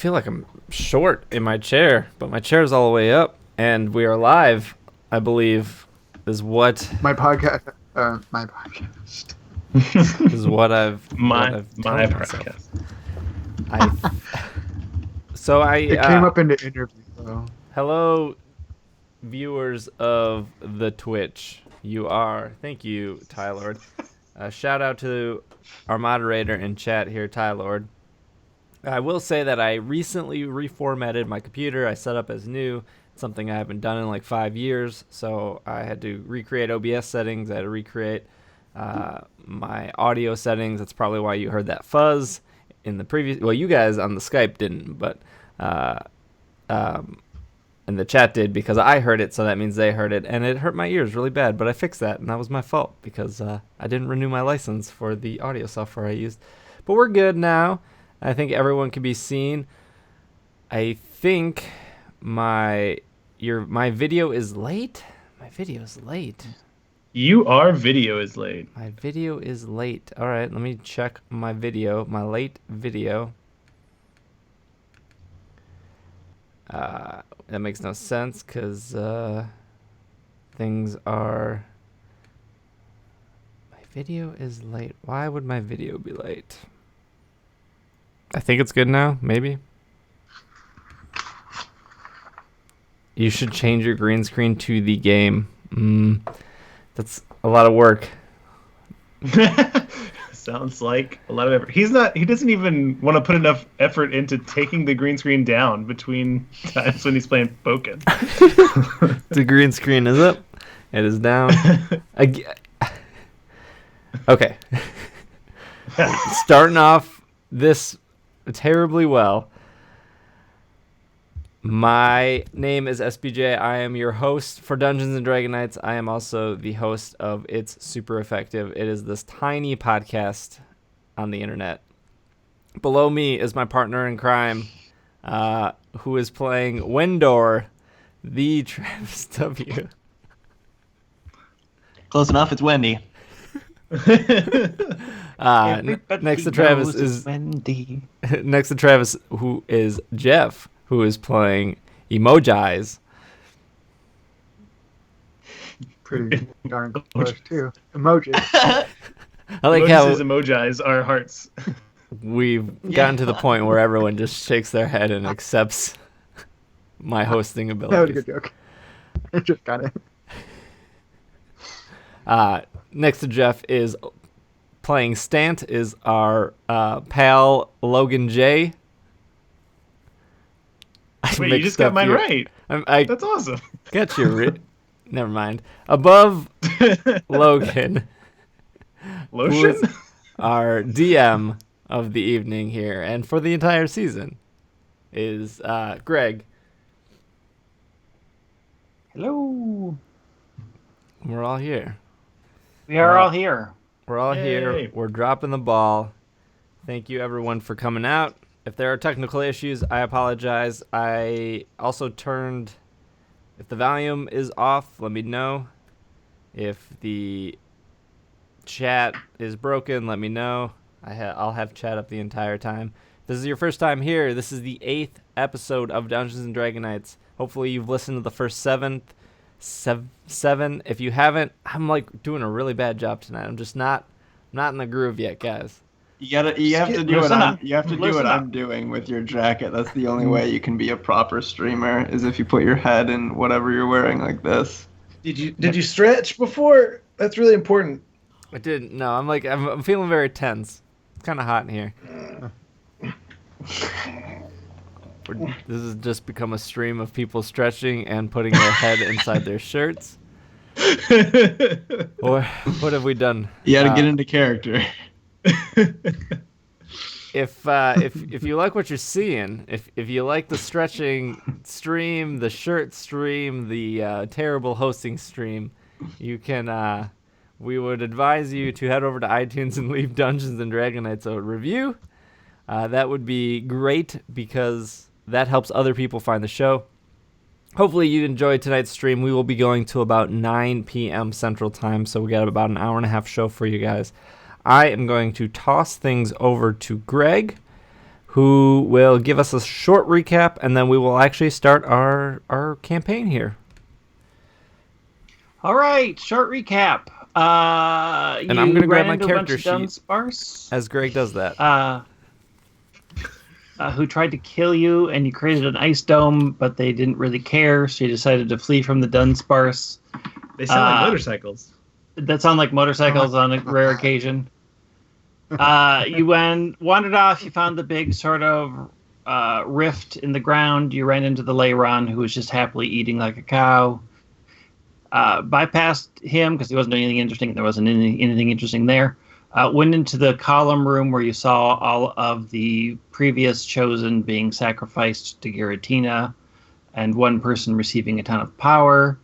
feel like I'm short in my chair, but my chair is all the way up, and we are live, I believe, is what... My podcast. My podcast. is what I've... My podcast. It came up in the interview, though. Hello, viewers of the Twitch. Thank you, Ty Lord. Shout out to our moderator in chat here, Ty Lord. I will say that I recently reformatted my computer. I set up as new, something I haven't done in like 5 years. So I had to recreate OBS settings. I had to recreate my audio settings. That's probably why you heard that fuzz in the previous. Well, you guys on the Skype didn't, but and the chat did because I heard it. So that means they heard it, and it hurt my ears really bad. But I fixed that, and that was my fault because I didn't renew my license for the audio software I used. But we're good now. I think everyone can be seen. I think my video is late. My video is late. Our video is late. My video is late. All right, let me check my video. My late video. That makes no sense because things are. My video is late. Why would my video be late? I think it's good now, maybe. You should change your green screen to the game. That's a lot of work. Sounds like a lot of effort. He doesn't even want to put enough effort into taking the green screen down between times when he's playing Pokken. The green screen is up. It is down. Okay. Starting off this terribly well. My name is SBJ. I am your host for Dungeons and Dragonites. I am also the host of It's Super Effective. It is this tiny podcast on the internet. Below me is my partner in crime, who is playing Wendor, the Travis W. Close enough. It's Wendy. Next to Travis is Wendy. Next to Travis, who is Jeff, who is playing Emojize. Pretty darn close, too. Emojis. I like how Emojize our hearts. We've gotten to the point where everyone just shakes their head and accepts my hosting abilities. That was a good joke. I just got it. Next to Jeff is playing Stant is our pal Logan J. Wait, you just got mine right. That's awesome. Got you. Never mind. Above Logan, Lotion, our DM of the evening here and for the entire season, is Greg. Hello. We're all here. We are all here. We're all Yay. here. We're dropping the ball. Thank you, everyone, for coming out. If there are technical issues, I apologize. I also if the volume is off, let me know. If the chat is broken, let me know. I'll have chat up the entire time. If this is your first time here, this is the 8th episode of Dungeons and Dragonites. Hopefully you've listened to the first seven. If you haven't, I'm like doing a really bad job tonight. I'm just not in the groove yet, guys. You have to do what I'm doing with your jacket. That's the only way you can be a proper streamer, is if you put your head in whatever you're wearing like this. Did you stretch before? That's really important. I didn't. No, I'm feeling very tense. It's kind of hot in here. This has just become a stream of people stretching and putting their head inside their shirts. Or what have we done? You got to get into character. If you like what you're seeing, if you like the stretching stream, the shirt stream, the terrible hosting stream, you can. We would advise you to head over to iTunes and leave Dungeons and Dragonites a review. That would be great because that helps other people find the show. Hopefully you enjoyed tonight's stream. We will be going to about 9 p.m. Central Time, so we got about an hour and a half show for you guys. I am going to toss things over to Greg, who will give us a short recap, and then we will actually start our campaign here. All right, short recap. And I'm going to grab my character sheet as Greg does that. Who tried to kill you, and you created an ice dome, but they didn't really care, so you decided to flee from the Dunsparce. They sound like motorcycles. That sound like motorcycles on a rare occasion. You wandered off. You found the big sort of rift in the ground. You ran into the Leyron, who was just happily eating like a cow. Bypassed him because he wasn't doing anything interesting. There wasn't anything interesting there. Went into the column room where you saw all of the previous chosen being sacrificed to Giratina, and one person receiving a ton of power.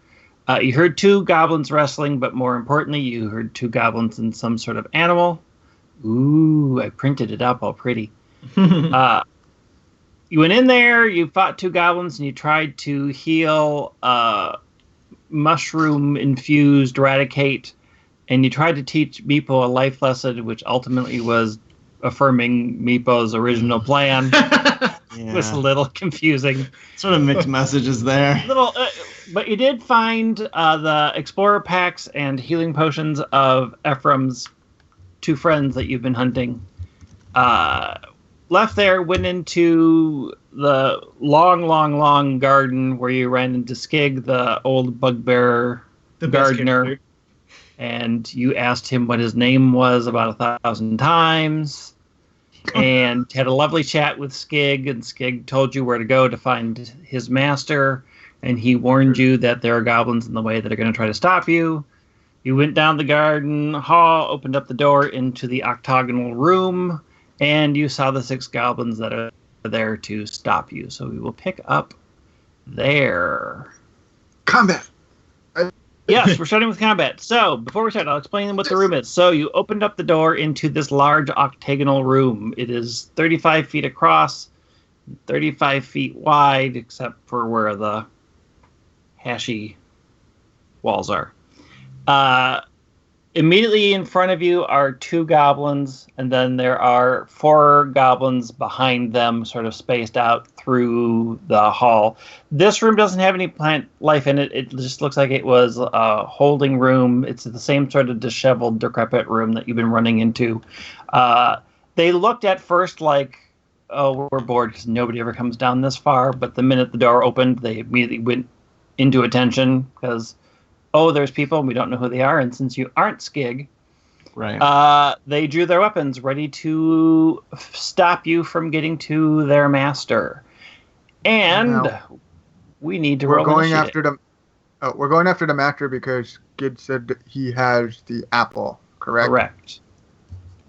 You heard 2 goblins wrestling, but more importantly, you heard 2 goblins and some sort of animal. Ooh, I printed it up all pretty. You went in there, you fought 2 goblins, and you tried to heal mushroom-infused Eradicate, and you tried to teach Meepo a life lesson, which ultimately was affirming Meepo's original plan. It was a little confusing. Sort of mixed messages there. But you did find the Explorer Packs and healing potions of Ephraim's 2 friends that you've been hunting. Left there, went into the long garden where you ran into Skig, the old bugbear gardener. And you asked him what his name was about 1,000 times. And had a lovely chat with Skig, and Skig told you where to go to find his master. And he warned you that there are goblins in the way that are going to try to stop you. You went down the garden hall, opened up the door into the octagonal room, and you saw the 6 goblins that are there to stop you. So we will pick up there. Combat! Yes, we're starting with combat. So, before we start, I'll explain what the room is. So, you opened up the door into this large octagonal room. It is 35 feet across, 35 feet wide, except for where the hashy walls are. Immediately in front of you are 2 goblins, and then there are 4 goblins behind them, sort of spaced out through the hall. This room doesn't have any plant life in it. It just looks like it was a holding room. It's the same sort of disheveled, decrepit room that you've been running into. They looked at first like, oh, we're bored because nobody ever comes down this far. But the minute the door opened, they immediately went into attention because, oh, there's people and we don't know who they are. And since you aren't Skig, right? They drew their weapons ready to stop you from getting to their master. And we need to roll initiative. We're going after the master because Skid said that he has the apple, correct? Correct.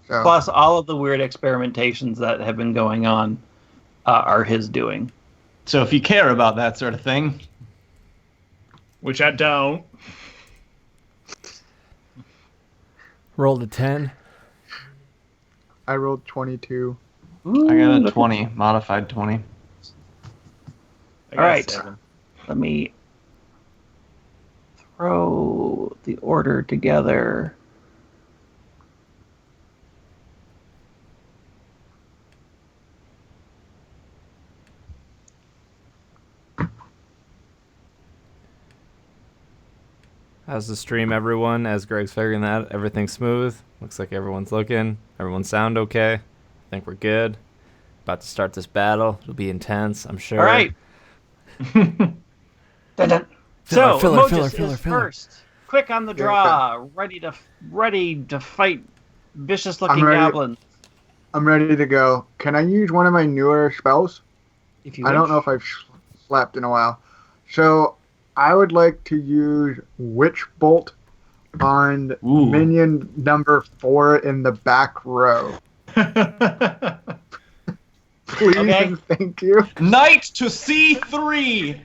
So. Plus all of the weird experimentations that have been going on are his doing. So if you care about that sort of thing... Which I don't. Rolled a 10. I rolled 22. I got a 20, modified 20. All right. Let me throw the order together. How's the stream, everyone? As Greg's figuring that, everything's smooth. Looks like everyone's looking. Everyone sound okay. I think we're good. About to start this battle. It'll be intense, I'm sure. All right. So, Moses is first. Quick on the draw. Ready to fight vicious-looking goblins. I'm ready to go. Can I use one of my newer spells? If you I don't know if I've slept in a while. So... I would like to use Witch Bolt on minion number 4 in the back row. Please and thank you. Knight to C3!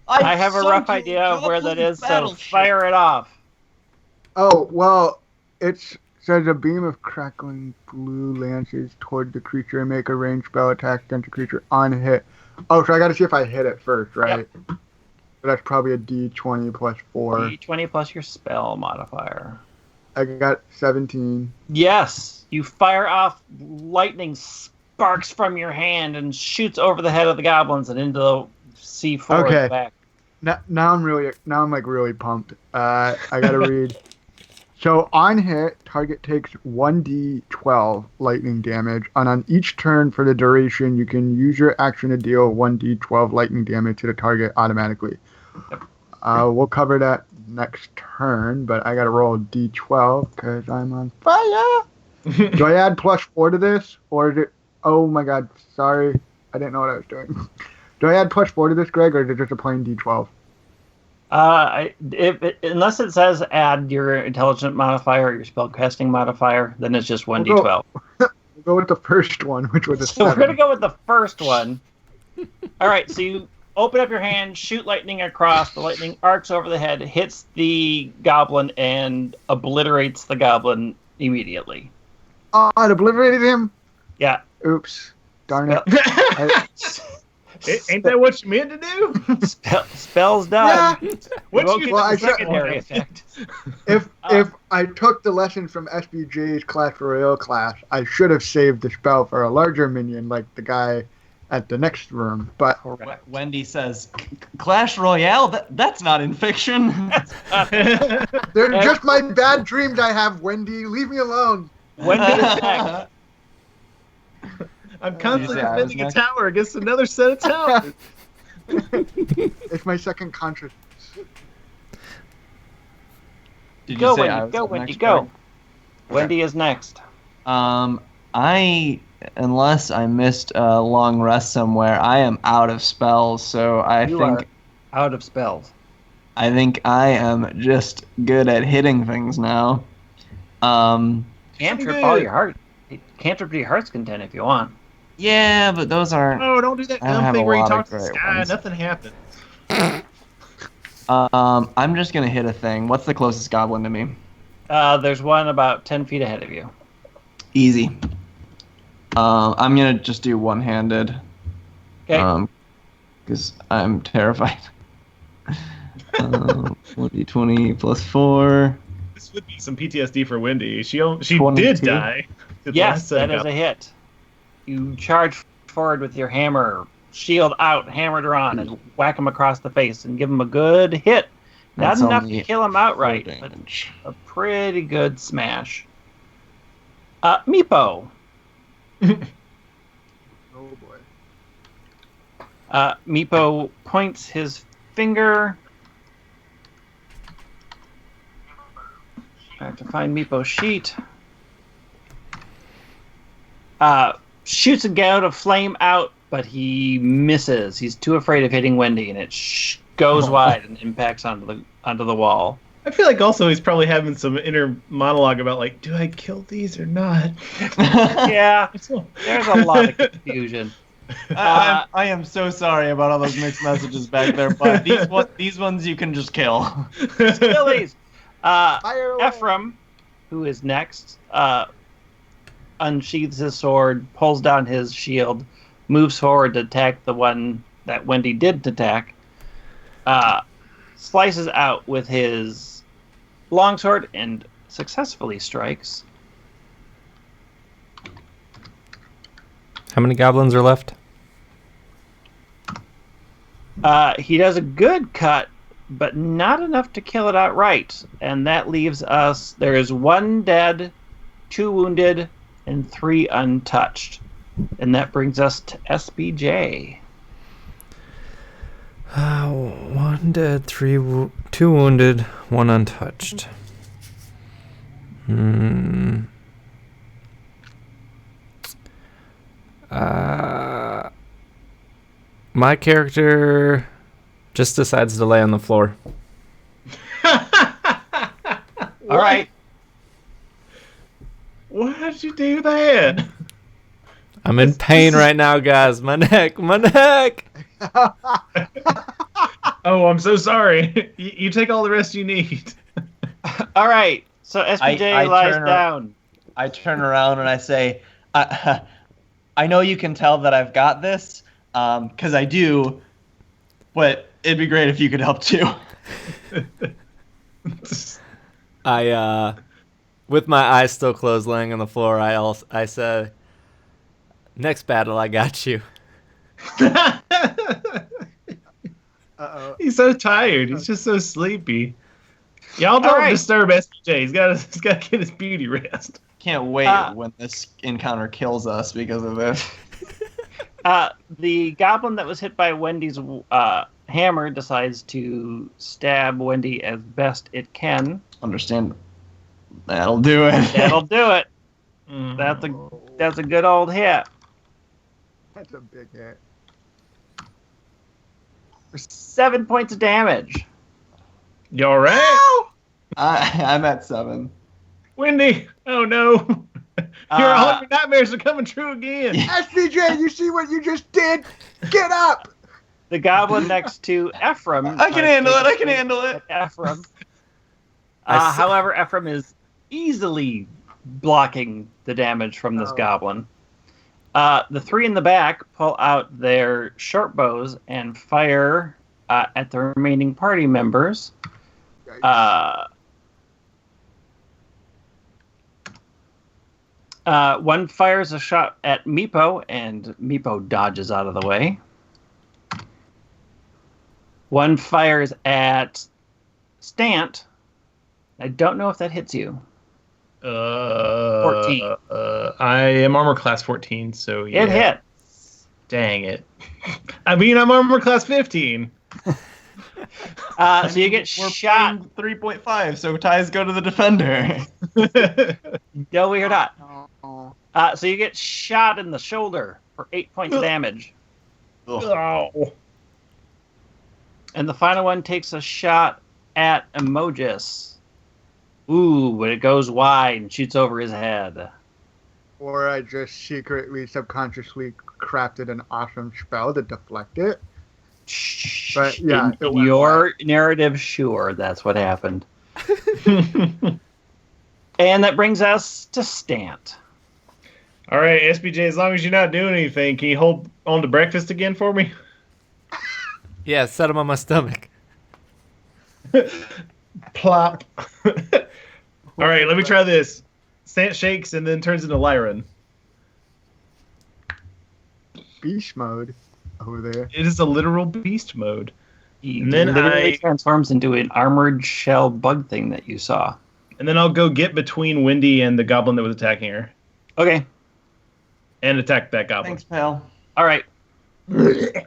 I have a rough idea of where that is, so fire it off. Oh, well, it says a beam of crackling blue lances toward the creature and make a ranged spell attack against the creature on hit. Oh, so I gotta see if I hit it first, right? Yep. So that's probably a D20 plus 4. D20 plus your spell modifier. I got 17. Yes! You fire off lightning sparks from your hand and shoots over the head of the goblins and into the C4 at the back. Now I'm really pumped. I gotta read. So on hit, target takes 1d12 lightning damage, and on each turn for the duration, you can use your action to deal 1d12 lightning damage to the target automatically. Yep. We'll cover that next turn, but I gotta roll d12 because I'm on fire. Do I add +4 to this, or is it? Oh my god, sorry, I didn't know what I was doing. Do I add +4 to this, Greg, or is it just a plain d12? Unless it says add your intelligent modifier or your spellcasting modifier, then it's just 1d12. We'll go with the first one, which was a 7. So we're gonna go with the first one. All right, so you open up your hand, shoot lightning across. The lightning arcs over the head, hits the goblin, and obliterates the goblin immediately. Oh, it obliterated him? Yeah. Oops. Darn it. Ain't that what you meant to do? Spell's done. Yeah. Secondary effect. If I took the lesson from SBJ's Clash Royale class, I should have saved the spell for a larger minion like the guy at the next room. But Wendy says, Clash Royale? That's not in fiction. They're just my bad dreams I have, Wendy. Leave me alone. Wendy is next. I'm constantly defending a tower against another set of towers. It's my second consciousness. Did Go, you say Wendy. Go, Wendy. Go. Wendy is next. Unless I missed a long rest somewhere, I am out of spells. So I think are out of spells. I think I am just good at hitting things now. Cantrip all your heart. Cantrip to your heart's content if you want. Yeah, but those aren't. Oh, don't do that dumb thing where you talk to the sky. Nothing happens. I'm just gonna hit a thing. What's the closest goblin to me? There's one about 10 feet ahead of you. Easy. I'm gonna just do one-handed. Okay. Because I'm terrified. 1d20 plus 4. This would be some PTSD for Wendy. She 22. did die. Yes, that is a hit. You charge forward with your hammer, shield out, hammer drawn, and whack him across the face and give him a good hit. Not enough to kill him outright, but a pretty good smash. Meepo. Oh boy. Meepo points his finger. I have to find Meepo's sheet. Shoots a gout of flame out, but he misses. He's too afraid of hitting Wendy, and it goes wide and impacts onto the wall. I feel like also he's probably having some inner monologue about like, do I kill these or not? Yeah, there's a lot of confusion. I am so sorry about all those mixed messages back there, but these ones you can just kill. Kill these. Ephraim, who is next, unsheathes his sword, pulls down his shield, moves forward to attack the one that Wendy did attack, slices out with his longsword and successfully strikes. How many goblins are left? He does a good cut, but not enough to kill it outright. And that leaves us, there is 1 dead, 2 wounded, and 3 untouched. And that brings us to SBJ. 1 dead, 2 wounded, 1 untouched. My character just decides to lay on the floor. All right. Why did you do that? I'm in pain right now, guys. My neck. Oh, I'm so sorry. You take all the rest you need. All right. So SBJ lies down. I turn around and I say, I know you can tell that I've got this, because I do, but it'd be great if you could help too. With my eyes still closed, laying on the floor, I said, Next battle, I got you. Uh-oh. He's so tired. He's just so sleepy. Y'all don't disturb SPJ. He's got to get his beauty rest. Can't wait when this encounter kills us because of this. The goblin that was hit by Wendy's hammer decides to stab Wendy as best it can. Understand? That'll do it. That'll do it. That's a good old hit. That's a big hit. For 7 points of damage. You all right? I'm at 7. Wendy! Oh no! All your nightmares are coming true again. SPJ, you see what you just did? Get up! The goblin next to Ephraim. I can handle it. Ephraim. However, Ephraim is easily blocking the damage from this goblin. The 3 in the back pull out their short bows and fire at the remaining party members. One fires a shot at Meepo, and Meepo dodges out of the way. One fires at Stant. I don't know if that hits you. 14. I am armor class 14, so yeah. It hits. Dang it. I mean, I'm armor class 15. So you get shot. 3.5, so ties go to the defender. No, you're not. Oh. So you get shot in the shoulder for 8 points of damage. Oh. And the final one takes a shot at Emojis. Ooh, but it goes wide and shoots over his head. Or I just secretly, subconsciously crafted an awesome spell to deflect it. But yeah, in your narrative, sure, that's what happened. And that brings us to Stant. All right, SBJ, as long as you're not doing anything, can you hold on to breakfast again for me? Yeah, set him on my stomach. Plop. All right, let me try this. Sant shakes and then turns into Lyran. Beast mode over there. It is a literal beast mode. He And then literally transforms into an armored shell bug thing that you saw. And then I'll go get between Wendy and the goblin that was attacking her. Okay. And attack that goblin. Thanks, pal. All right. Yeah.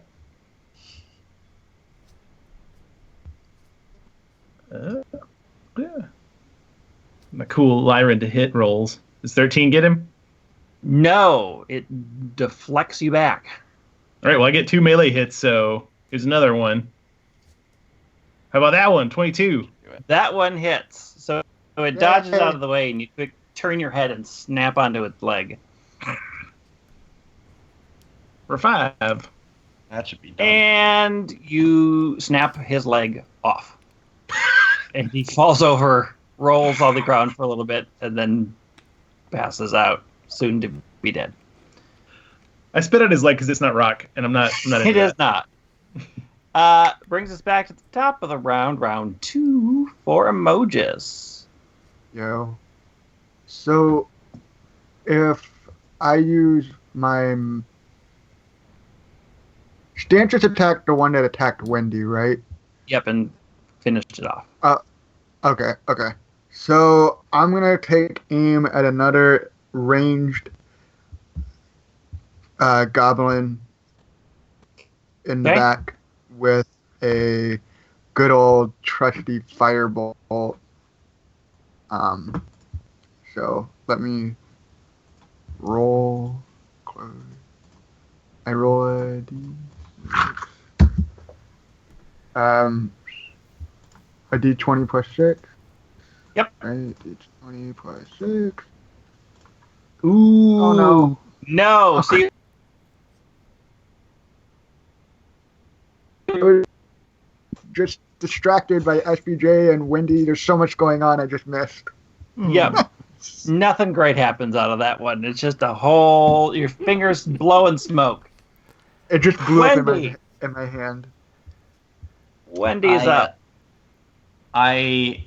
My cool Lyran to hit rolls. Does 13 get him? No, it deflects you back. All right, well, I get 2 melee hits, so here's another one. How about that one? 22. That one hits. So it dodges out of the way, and you quick turn your head and snap onto its leg. For 5. That should be done. And you snap his leg off. And he falls over, rolls on the ground for a little bit, and then passes out, soon to be dead. I spit on his leg because it's not rock, and I'm not into It is that. not. Brings us back to the top of the round 2 for Emojis. Yo. So, if I use my... Stan just attacked the one that attacked Wendy, right? Yep, and finished it off. Okay. So, I'm going to take aim at another ranged goblin in the back with a good old trusty firebolt. So let me roll. I roll a d20 plus 6. Yep. Right, d20 plus 6. Ooh. Oh no. No. See. Just distracted by SBJ and Wendy. There's so much going on. I just missed. Yep. Nothing great happens out of that one. It's just a whole. Your fingers blowing smoke. It just blew up Wendy. in my hand. Wendy's up. Can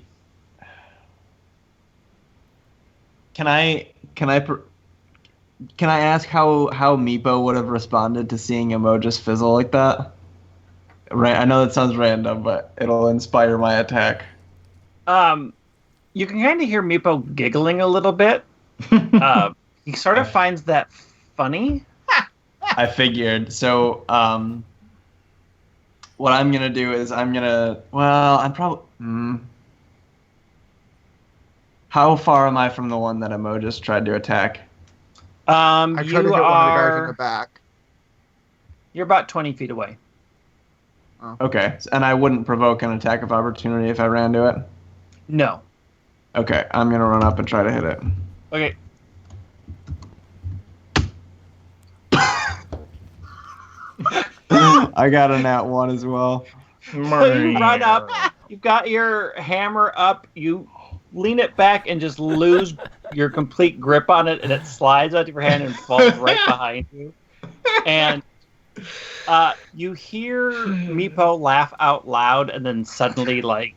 I can I ask how Meepo would have responded to seeing Emo just fizzle like that? Right, I know that sounds random, but it'll inspire my attack. You can kind of hear Meepo giggling a little bit. He sort of finds that funny. I figured. So, what I'm gonna do is I'm probably. How far am I from the one that Emo just tried to attack? I tried to hit one of the guys in the back. You're about 20 feet away. Oh. Okay, and I wouldn't provoke an attack of opportunity if I ran to it? No. Okay, I'm going to run up and try to hit it. Okay. I got a nat 1 as well. So you run up, you've got your hammer up, you lean it back and just lose your complete grip on it, and it slides out of your hand and falls right behind you. And you hear Meepo laugh out loud, and then suddenly,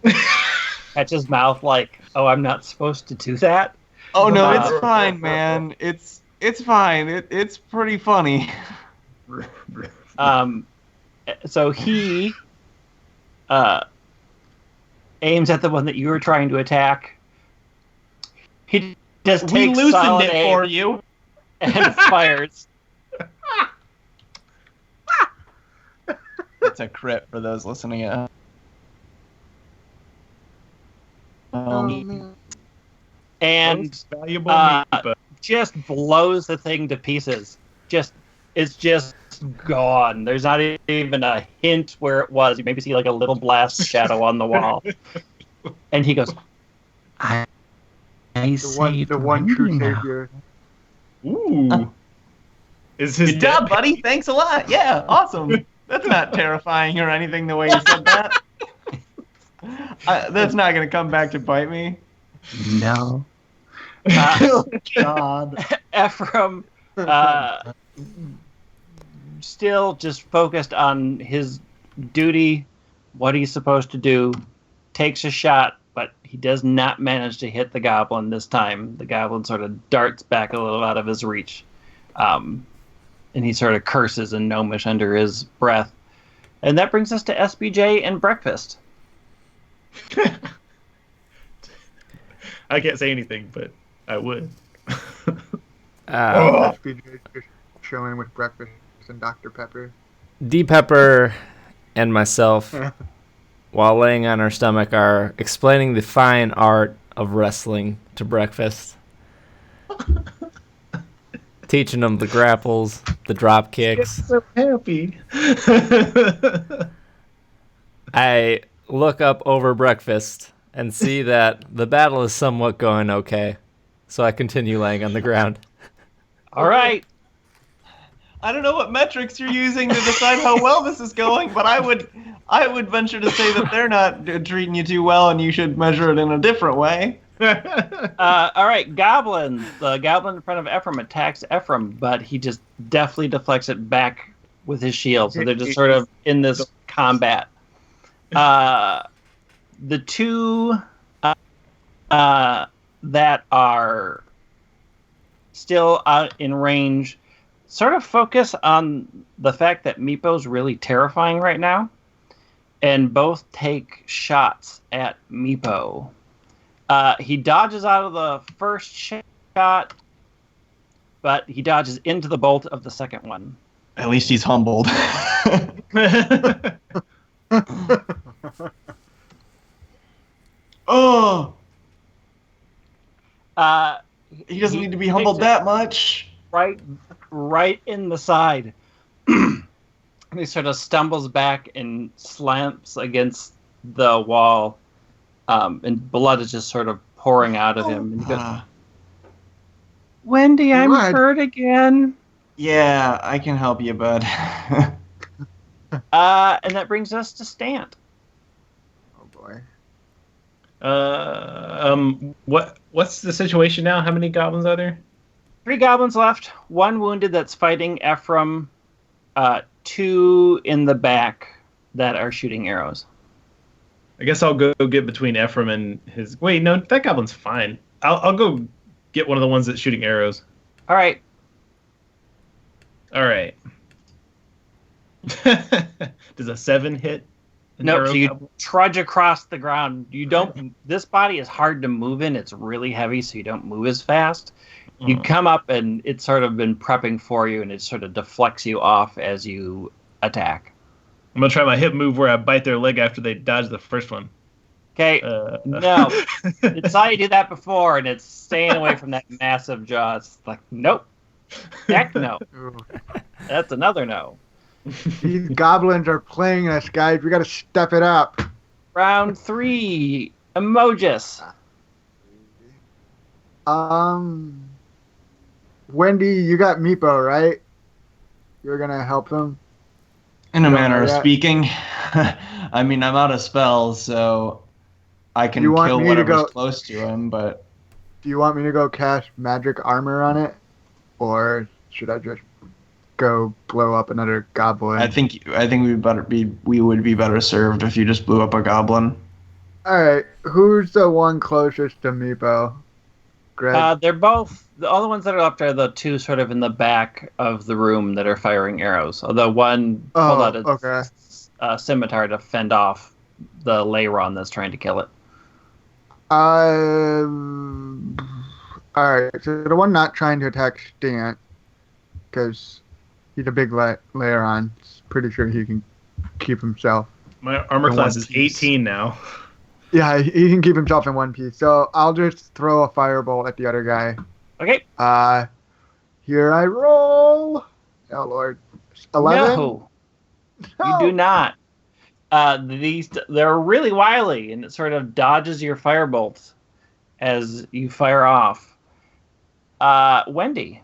catch his mouth like, "Oh, I'm not supposed to do that." Oh no, it's fine, man. It's fine. It's pretty funny. So he aims at the one that you were trying to attack. He just takes loosened it aim for you and fires. It's a crit for those listening at Man. And Valuable Meepo. just blows the thing to pieces. It's just gone. There's not even a hint where it was. You maybe see like a little blast shadow on the wall. And he goes, I The one true savior. Ooh. Is his Good job, buddy. Thanks a lot. Yeah, awesome. That's not terrifying or anything the way you said that. That's not going to come back to bite me. No. God. Ephraim, still just focused on his duty, what he's supposed to do, takes a shot, but he does not manage to hit the goblin this time. The goblin sort of darts back a little out of his reach. And he sort of curses in gnomish under his breath. And that brings us to SBJ and breakfast. I can't say anything, but I would. SPJ just chilling with breakfast and Dr. Pepper. D Pepper and myself, while laying on our stomach, are explaining the fine art of wrestling to breakfast. Teaching them the grapples, the drop kicks. So happy. I look up over breakfast and see that the battle is somewhat going okay. So I continue laying on the ground. All right. I don't know what metrics you're using to decide how well this is going, but I would venture to say that they're not treating you too well, and you should measure it in a different way. All right, Goblin. The goblin in front of Ephraim attacks Ephraim, but he just deftly deflects it back with his shield. So they're just sort of in this combat. The two that are still out in range sort of focus on the fact that Meepo's really terrifying right now, and both take shots at Meepo. He dodges out of the first shot, but he dodges into the bolt of the second one. At least he's humbled. Oh! He doesn't need to be humbled that much. Right in the side. He sort of stumbles back and slams against the wall. And blood is just sort of pouring out of him. And he goes, Wendy, I'm hurt again. Yeah, I can help you, bud. And that brings us to Stant. Oh boy. What's the situation now? How many goblins are there? 3 goblins left. 1 wounded that's fighting Ephraim. 2 in the back that are shooting arrows. I guess I'll go get between Ephraim and his... Wait, no, that goblin's fine. I'll go get one of the ones that's shooting arrows. All right. All right. Does a 7 hit? Nope. So you trudge across the ground. You don't. This body is hard to move in. It's really heavy, so you don't move as fast. You come up, and it's sort of been prepping for you, and it sort of deflects you off as you attack. I'm gonna try my hip move where I bite their leg after they dodge the first one. Okay. No. It saw you do that before, and it's staying away from that massive jaw. It's like, nope. Heck no. That's another no. These goblins are playing us, guys. We got to step it up. Round 3. Emojis. Wendy, you got Meepo, right? You're gonna help them. In a Don't manner know of yet. speaking. I mean, I'm out of spells, so I can You want kill me to whatever's go- close to him, but Do you want me to go cast magic armor on it, or should I just go blow up another goblin? I think we would be better served if you just blew up a goblin. All right, who's the one closest to Meepo? Greg. They're both the only ones that are up there. The two sort of in the back of the room that are firing arrows. Although one pulled out a scimitar to fend off the Leyron that's trying to kill it. All right, so the one not trying to attack Stant, because he's a big layer on. Pretty sure he can keep himself. My armor In class one is piece. 18 now. Yeah, he can keep himself in one piece. So I'll just throw a firebolt at the other guy. Okay. Here I roll. Oh Lord, 11. No, you do not. They're really wily, and it sort of dodges your firebolt as you fire off. Wendy.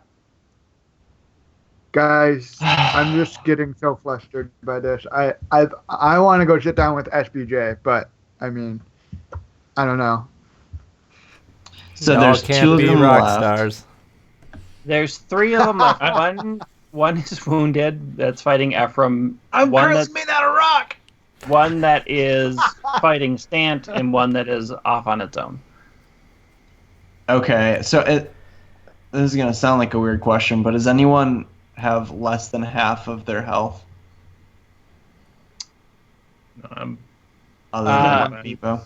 Guys, I'm just getting so flustered by this. I want to go sit down with SBJ, but I mean, I don't know. So Y'all there's can't two of be them rock left. stars. There's 3 of them left. One is wounded. That's fighting Ephraim. I'm One currently that's- made out of rock. One that is fighting Stant, and one that is off on its own. Okay, so this is gonna sound like a weird question, but does anyone have less than half of their health I'm other Uh, than Meepo?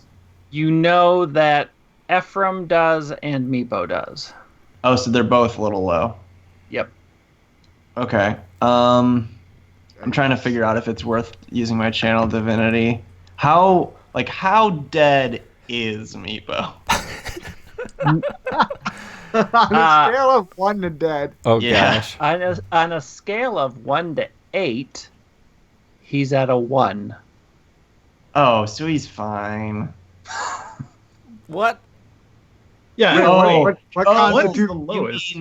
You know that Ephraim does and Meepo does. Oh, so they're both a little low. Yep. Okay. I'm trying to figure out if it's worth using my channel divinity. How dead is Meepo? On a scale of 1 to dead. Oh Yeah. gosh. On a scale of 1 to 8, he's at a 1. Oh, so he's fine. What? yeah. Wait, Oh. what what's constitutes the lowest?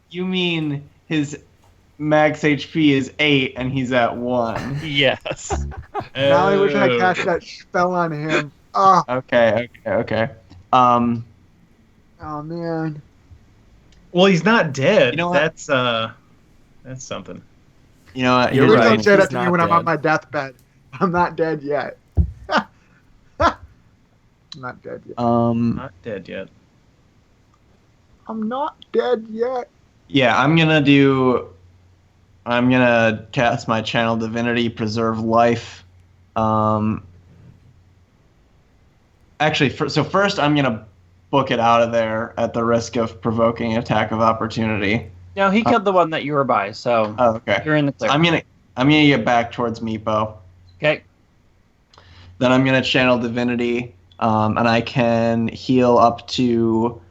You mean his max HP is 8 and he's at 1. Yes. Now I wish I cast that spell on him. Oh, Okay. oh man. Well, he's not dead. You know what? That's something. You know what? You're Please right. don't say that He's to me not when I'm on dead. my deathbed. I'm not dead yet. I'm not dead yet. Not dead yet. I'm not dead yet. Yeah, I'm gonna cast my channel divinity, preserve life. Actually, first I'm gonna book it out of there at the risk of provoking an attack of opportunity. No, he killed the one that you were by, so Oh, okay. you're in the clear. I'm gonna get back towards Meepo. Okay. Then I'm gonna channel divinity, and I can heal up to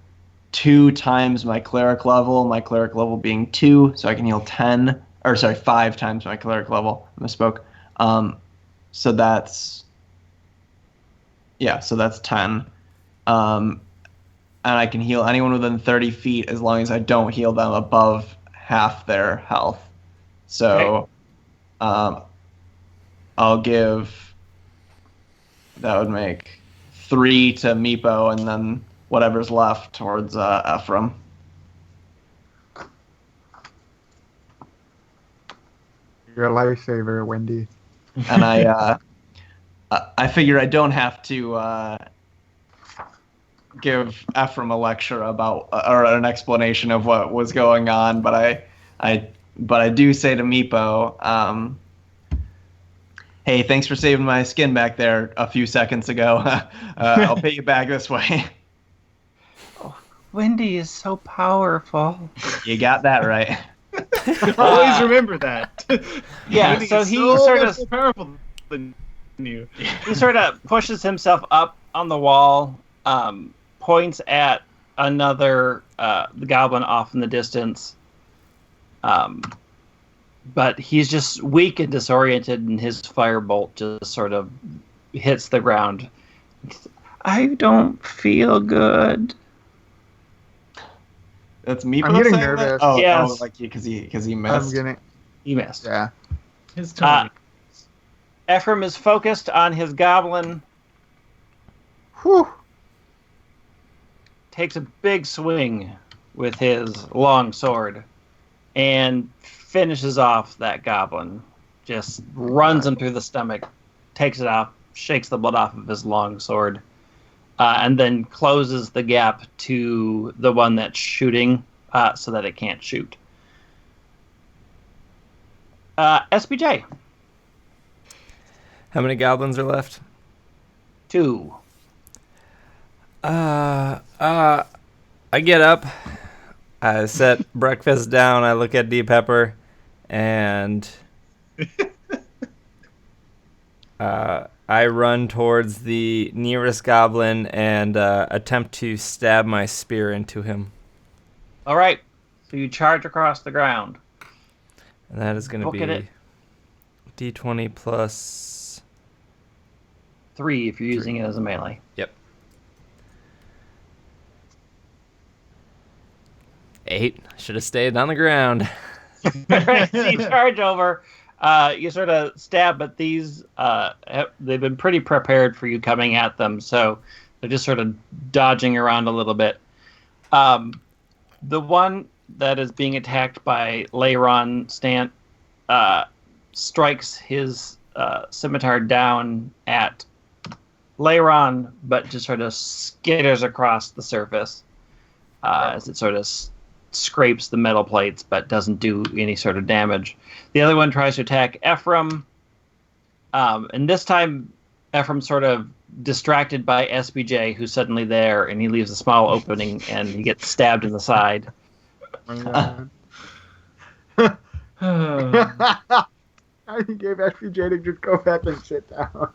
2 times my cleric level. My cleric level being 2, so I can heal 5 times my cleric level. I misspoke. So that's 10. And I can heal anyone within 30 feet as long as I don't heal them above half their health. So, I'll give. That would make 3 to Meepo, and then whatever's left towards Ephraim. You're a lifesaver, Wendy. And I figure I don't have to give Ephraim a lecture about or an explanation of what was going on, but I but I do say to Meepo, hey, thanks for saving my skin back there a few seconds ago. I'll pay you back this way. Wendy is so powerful. You got that right. Always remember that. Yeah, Wendy so is he so sort much of more powerful than you. he sort of pushes himself up on the wall, points at another the goblin off in the distance. But he's just weak and disoriented, and his firebolt just sort of hits the ground. I don't feel good. That's Meepo I'm getting saying nervous. that? Oh, Yes. like because he I'm missed. getting. He missed. Yeah. His tongue. Ephraim is focused on his goblin, Whew. takes a big swing with his long sword, and finishes off that goblin. Just runs him through the stomach, takes it off, shakes the blood off of his long sword, and then closes the gap to the one that's shooting so that it can't shoot. SBJ. How many goblins are left? 2. I get up. I set breakfast down. I look at D Pepper, and I run towards the nearest goblin and attempt to stab my spear into him. All right. So you charge across the ground. And that is going to Look at it. be D20 plus 3 if you're using it as a melee. Yep. 8. Should have stayed on the ground. Right, so you charge over. You sort of stab, but these they've been pretty prepared for you coming at them, so they're just sort of dodging around a little bit. The one that is being attacked by Leiron Stant strikes his scimitar down at Leiron, but just sort of skitters across the surface as it sort of scrapes the metal plates, but doesn't do any sort of damage. The other one tries to attack Ephraim, and this time Ephraim's sort of distracted by SBJ, who's suddenly there, and he leaves a small opening, and he gets stabbed in the side. I gave SPJ to just go back and sit down.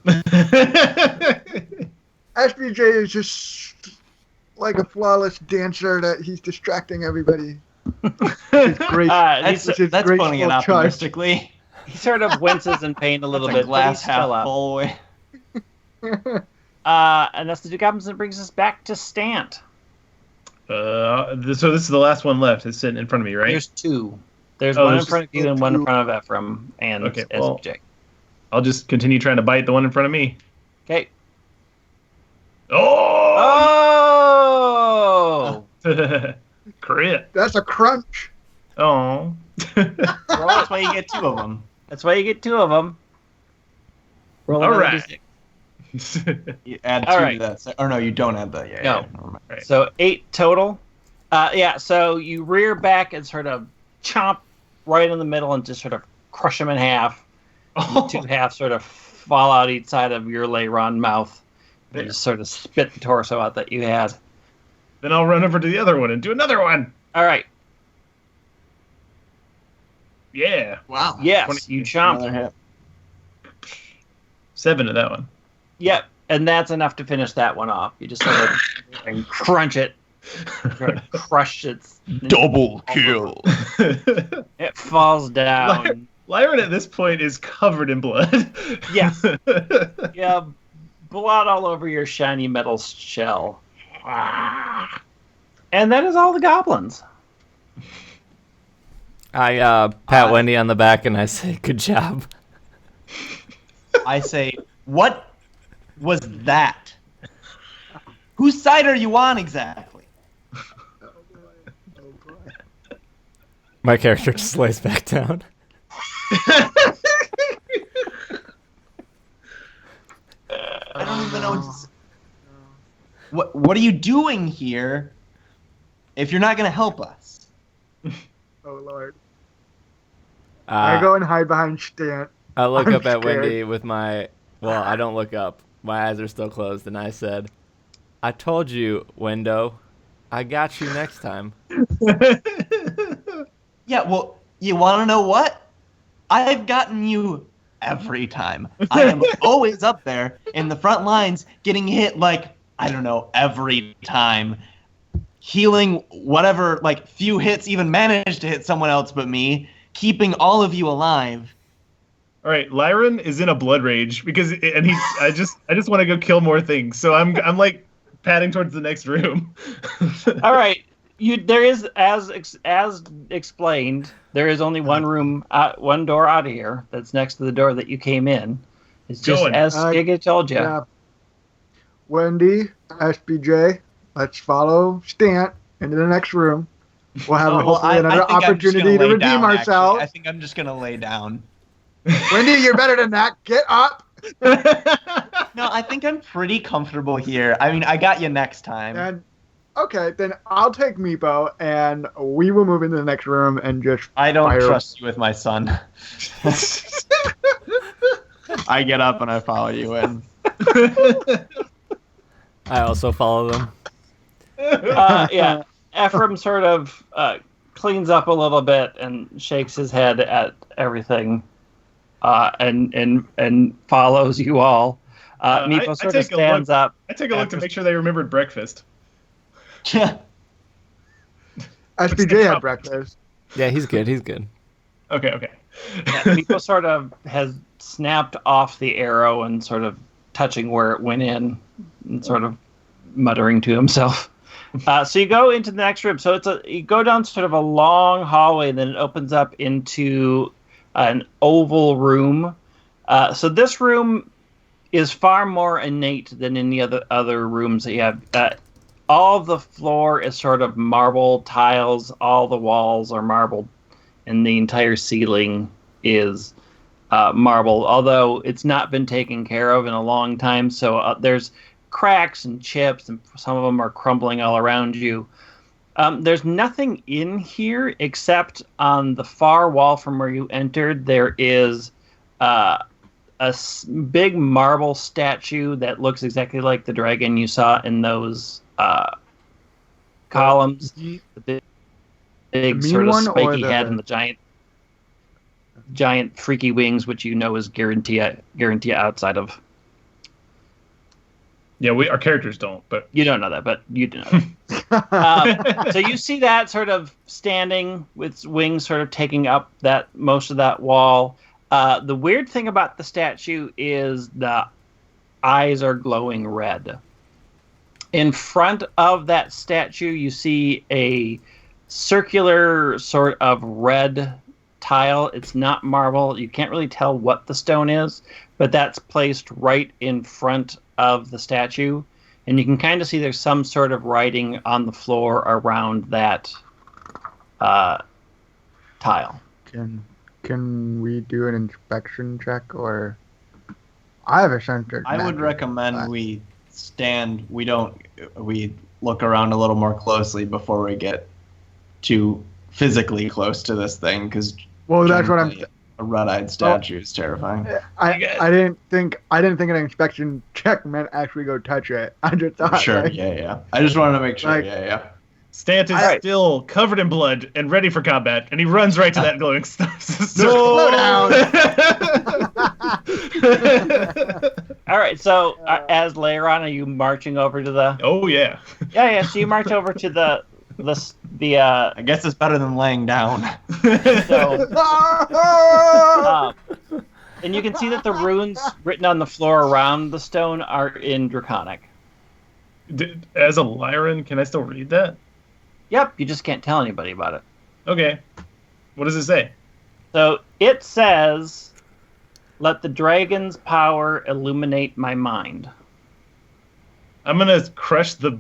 SPJ is just like a flawless dancer that he's distracting everybody. It's great. That's Which is putting it graceful touch. optimistically. He sort of winces in pain a little That's a bit, glass but he's still half up. full way. And that's the 2 goblins that brings us back to Stant. So this is the last one left. It's sitting in front of me, right? There's 2. There's Oh, one in there's front of you and one in front of Ephraim and Okay, well- SBJ. I'll just continue trying to bite the one in front of me. Okay. Oh! Oh! Crit. That's a crunch. Oh. Well, that's why you get 2 of them. That's why you get 2 of them. Roll All another right. D6. You add 2 All to right. that. Or no, you don't add that. Yeah, No. yeah, never mind. Right. So 8 total. So you rear back and sort of chomp right in the middle and just sort of crush them in half. Oh. 2 halves sort of fall out each side of your Leiron mouth. And Yeah. just sort of spit the torso out that you had. Then I'll run over to the other one and do another one. All right. Yeah. Wow. Yes, 20 you chomped. Another hit. 7 to that one. Yep, and that's enough to finish that one off. You just sort of and crunch it, sort of crush its Double kill. It falls down. Lyron at this point is covered in blood. Yes. Yeah, blood all over your shiny metal shell. And that is all the goblins. I pat Wendy on the back and I say, "Good job." I say, what was that? Whose side are you on exactly? My character just lays back down. I don't even know what to say. What are you doing here if you're not going to help us? Oh Lord. I go and hide behind Stant. I look I'm up at scared. Wendy with my... Well, I don't look up. My eyes are still closed, and I said, I told you, Wendo. I got you next time. Yeah, well, you want to know what? I've gotten you every time. I am always up there in the front lines getting hit, like, I don't know, every time. Healing whatever, like, few hits even managed to hit someone else but me, keeping all of you alive. All right, Lyron is in a blood rage because I just want to go kill more things. So I'm like padding towards the next room. All right. There is, as explained, there is only one room, one door out of here that's next to the door that you came in. It's just Going. as Giga told you. Yeah. Wendy, SBJ, let's follow Stant into the next room. We'll have hopefully another opportunity to redeem ourselves. I think I'm just going to lay down. Wendy, you're better than that. Get up. No, I think I'm pretty comfortable here. I mean, I got you next time. And okay, then I'll take Meepo, and we will move into the next room and just I don't fire. trust you with my son. I get up and I follow you in. I also follow them. Yeah. Ephraim sort of cleans up a little bit and shakes his head at everything, and follows you all. Meepo sort of stands up. I take a look to make sure they remembered breakfast. SBJ had breakfast. Yeah, he's good. He's good. Okay. Yeah, Meepo sort of has snapped off the arrow and sort of touching where it went in and sort of muttering to himself. So you go into the next room. So you go down sort of a long hallway, and then it opens up into an oval room. So this room is far more innate than any other rooms that you have. All of the floor is sort of marble tiles. All the walls are marbled, and the entire ceiling is marble, although it's not been taken care of in a long time. So there's cracks and chips, and some of them are crumbling all around you. There's nothing in here except on the far wall from where you entered, there is big marble statue that looks exactly like the dragon you saw in those columns. The big sort of spiky head and the giant freaky wings, which you know is Guarantee outside of. Yeah, our characters don't, but you don't know that, but you do know. So you see that sort of standing with wings, sort of taking up that most of that wall. The weird thing about the statue is the eyes are glowing red. In front of that statue, you see a circular sort of red tile. It's not marble. You can't really tell what the stone is, but that's placed right in front of the statue, and you can kind of see there's some sort of writing on the floor around that tile. Can we do an inspection check, or I have a center? I would recommend we look around a little more closely before we get too physically close to this thing, because that's what I'm. A red-eyed statue is terrifying. I didn't think an inspection check meant actually go touch it. I just thought. Sure, like, yeah. I just wanted to make sure, yeah. Stant is still covered in blood and ready for combat, and he runs right to that glowing stuff. Slow down. All right, so as later on, are you marching over to the? Oh yeah. Yeah. So you march over to the. I guess it's better than laying down. So, and you can see that the runes written on the floor around the stone are in Draconic. As a Lyran, can I still read that? Yep, you just can't tell anybody about it. Okay. What does it say? So it says, "Let the dragon's power illuminate my mind." I'm gonna crush the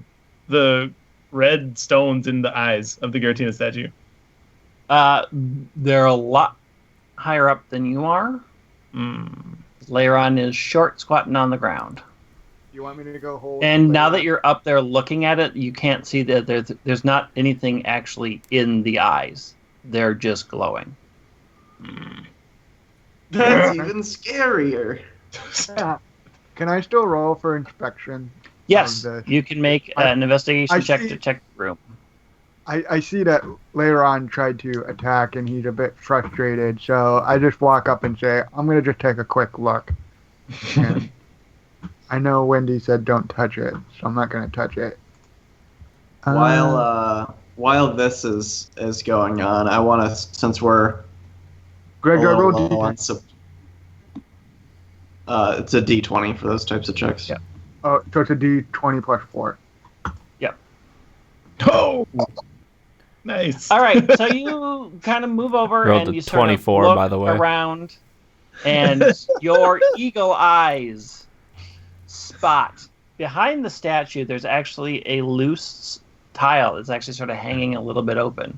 red stones in the eyes of the Giratina statue. They're a lot higher up than you are. Leiron is short, squatting on the ground. You want me to go hold? And now that you're up there looking at it, you can't see that there's not anything actually in the eyes. They're just glowing. That's even scarier. Yeah. Can I still roll for inspection? Yes, of the- you can make an investigation I check see- to check the room. I see that Leiron tried to attack and he's a bit frustrated, so I just walk up and say, I'm going to just take a quick look. And I know Wendy said don't touch it, so I'm not going to touch it. While this is going on, I want to, since we're Greg, a I little rolled low on D10. it's a D20 for those types of checks. Yeah. Oh, so it's a D20 plus 4. Oh, nice. All right, so you kind of move over Rolled and a you sort 24, of look by the way. around, and your eagle eyes spot behind the statue. There's actually a loose tile that's actually sort of hanging a little bit open.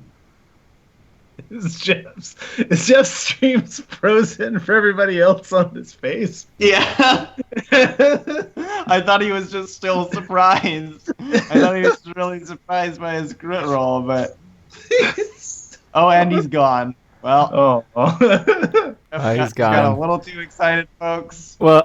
Is Jeff's streams frozen for everybody else on this face? Yeah. I thought he was just still surprised. I thought he was really surprised by his crit roll, but oh, and he's gone. Well, He's got a gone. little too excited, folks. Well,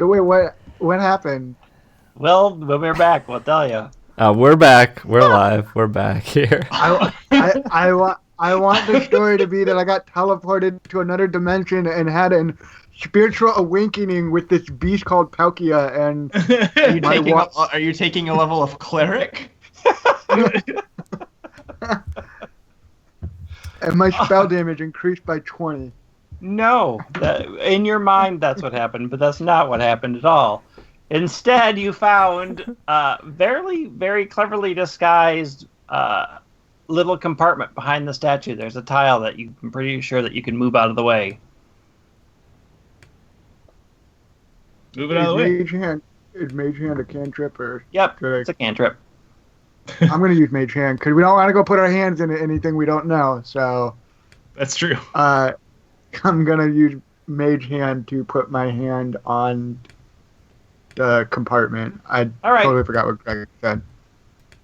So wait, what happened? Well, when we're back, we'll tell you. We're back. We're live. We're back here. I want the story to be that I got teleported to another dimension and had an spiritual awakening with this beast called Palkia, and Are you taking a level of cleric? and my spell damage increased by 20. No, in your mind that's what happened, but that's not what happened at all. Instead, you found very, very cleverly disguised little compartment behind the statue. There's a tile that I'm pretty sure that you can move out of the way. Move it out of the way. Is Mage Hand a cantrip or? Yep, it's a cantrip. I'm gonna use Mage Hand because we don't want to go put our hands in anything we don't know. So That's true. I'm gonna use Mage Hand to put my hand on the compartment. I totally forgot what Greg said.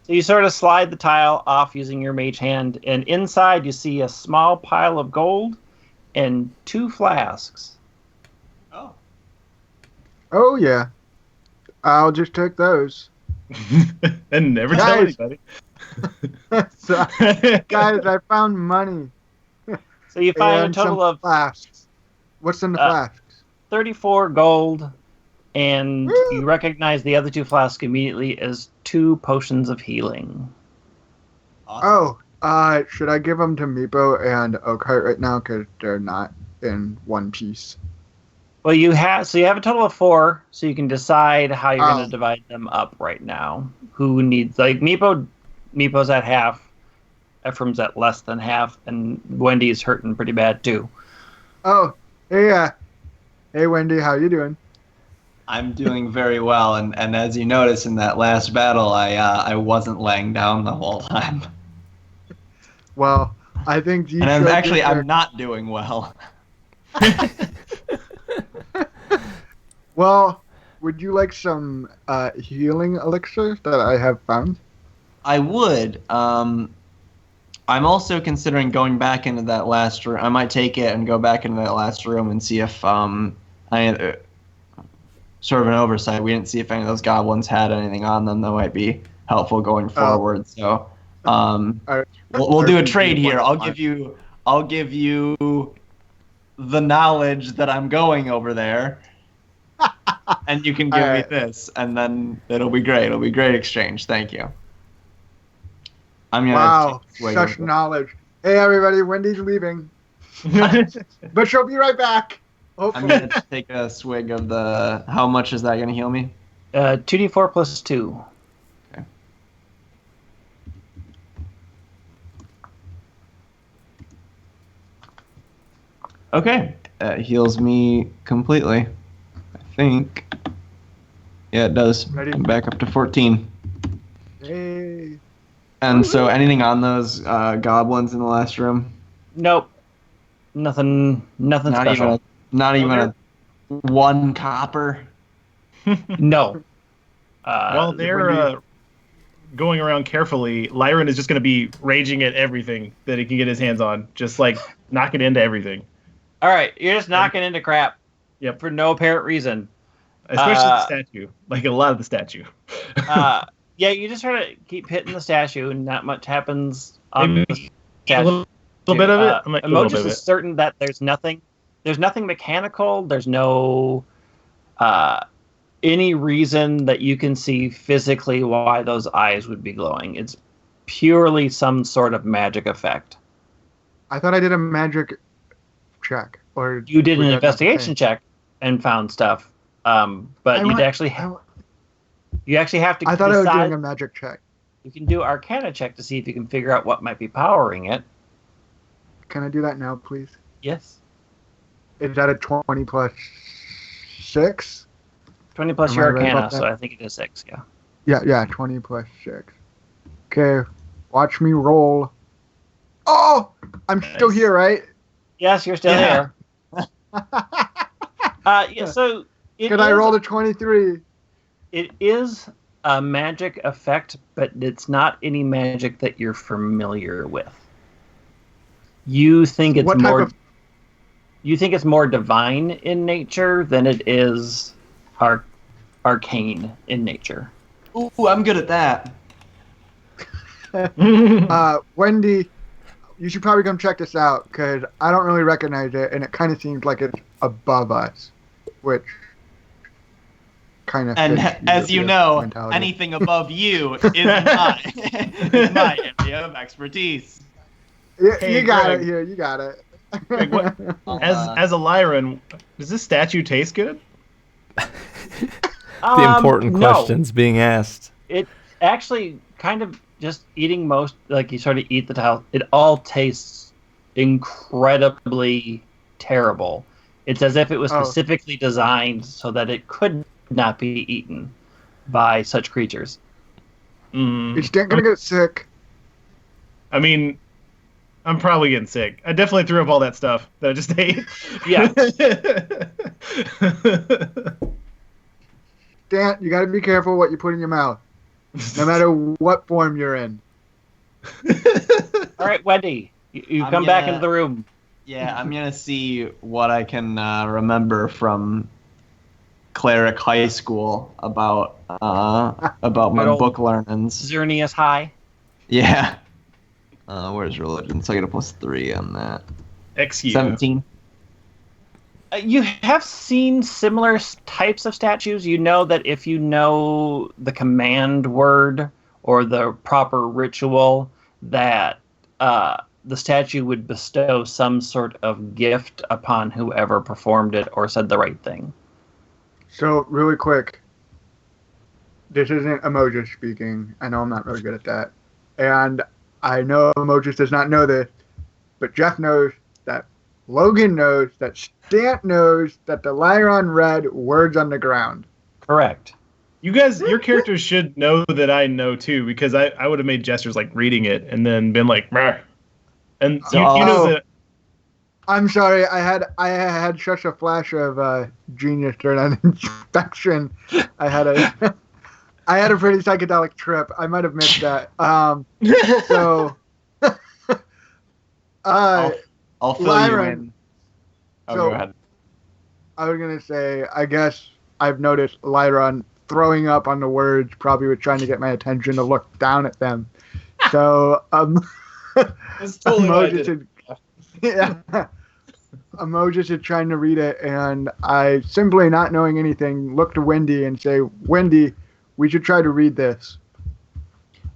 So you sort of slide the tile off using your mage hand, and inside you see a small pile of gold and 2 flasks. Oh yeah, I'll just take those. And never tell anybody. So, guys, I found money. So you find a total of flasks. What's in the flasks? 34 gold, and you recognize the other 2 flasks immediately as 2 potions of healing. Awesome. Should I give them to Meepo and Oakheart right now because they're not in one piece? Well, you have a total of 4, so you can decide how you're going to divide them up right now. Who needs, like, Meepo's at half, Ephraim's at less than half, and Wendy's hurting pretty bad too. Oh, hey Wendy, how you doing? I'm doing very well, and as you notice in that last battle, I wasn't laying down the whole time. Well, I think you. And I'm not doing well. Well, would you like some healing elixir that I have found? I would. I'm also considering going back into that last room. I might take it and go back into that last room and see if sort of an oversight. We didn't see if any of those goblins had anything on them that might be helpful going forward. So we'll do a trade here. I'll give you the knowledge that I'm going over there. And you can give me this, and then it'll be great. It'll be a great exchange. Thank you. Wow, such knowledge. Hey, everybody, Wendy's leaving. But she'll be right back. Hopefully. I'm going to take a swig of the... How much is that going to heal me? 2d4 plus 2. Okay. It heals me completely. I think. Yeah, it does. Ready? I'm back up to 14. Hey. And so anything on those goblins in the last room? Nope. Nothing special. Not even a 1 copper? No. While they're going around carefully, Lyran is just going to be raging at everything that he can get his hands on. Just like knocking into everything. All right, you're just knocking into crap. Yep. For no apparent reason. Especially the statue. Like a lot of the statue. Yeah, you just try to keep hitting the statue, and not much happens on the statue. A little bit of it? Emojis is certain that there's nothing mechanical. There's no any reason that you can see physically why those eyes would be glowing. It's purely some sort of magic effect. I thought I did a magic check. Or you did an investigation check and found stuff. But you actually have to I thought decide. I was doing a magic check. You can do Arcana check to see if you can figure out what might be powering it. Can I do that now, please? Yes. Is that a 20 plus 6? 20 plus your Arcana, so I think it is 6, yeah. Yeah, 20 plus 6. Okay, watch me roll. Oh! I'm still here, right? Yes, you're still here. So... Can I roll a 23? It is a magic effect, but it's not any magic that you're familiar with. You think it's more divine in nature than it is arcane in nature. Ooh, I'm good at that. Wendy, you should probably come check this out because I don't really recognize it, and it kind of seems like it's above us, which kind of. And as you know, mentality. anything above you is is my area of expertise. You got it here. You got it. Greg, as a Lyran, does this statue taste good? The important questions being asked. It actually kind of just eating most, like you sort of eat the tile. It all tastes incredibly terrible. It's as if it was specifically designed so that it could not be eaten by such creatures. It's not gonna get sick. I mean, I'm probably getting sick. I definitely threw up all that stuff that I just ate. Yeah. Dan, you got to be careful what you put in your mouth, no matter what form you're in. All right, Wendy, you come back into the room. Yeah, I'm gonna see what I can remember from Cleric High School about my book learnings. Xerneas High. Yeah. Where's religion? So I get a +3 on that. 17. You have seen similar types of statues. You know that if you know the command word or the proper ritual, that the statue would bestow some sort of gift upon whoever performed it or said the right thing. So, really quick, this isn't Emojis speaking. I know I'm not really good at that. And I know Emojis does not know this, but Jeff knows that Logan knows that Stant knows that the Lyron read words on the ground. Correct. You guys, your characters should know that I know too, because I would have made gestures like reading it and then been like, Meh. And you know that. I'm sorry, I had such a flash of genius during an inspection. I had a pretty psychedelic trip. I might have missed that. So, I'll fill Lyron, you in. Oh, so, go ahead. I was gonna say, I guess I've noticed Lyron throwing up on the words, probably was trying to get my attention to look down at them. So, That's totally what I did. Emojis is trying to read it, and I, simply not knowing anything, look to Wendy and say, Wendy, we should try to read this.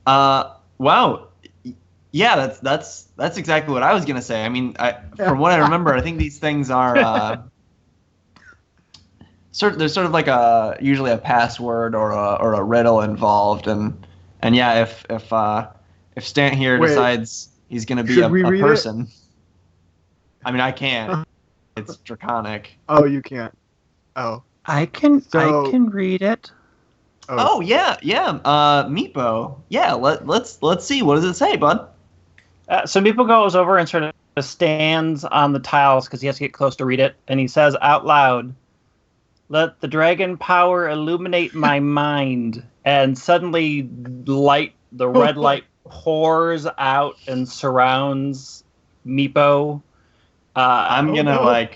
Wow. Yeah, that's exactly what I was gonna say. I mean, from what I remember, I think these things are there's sort of like usually a password or a riddle involved, and yeah, if Stant here decides he's gonna be a person, I mean, I can't. It's draconic. Oh, you can't. Oh, I can read it. Oh yeah. Meepo. Yeah, let's see. What does it say, bud? So Meepo goes over and sort of stands on the tiles because he has to get close to read it, and he says out loud, "Let the dragon power illuminate my mind." And suddenly, the red light pours out and surrounds Meepo. I'm gonna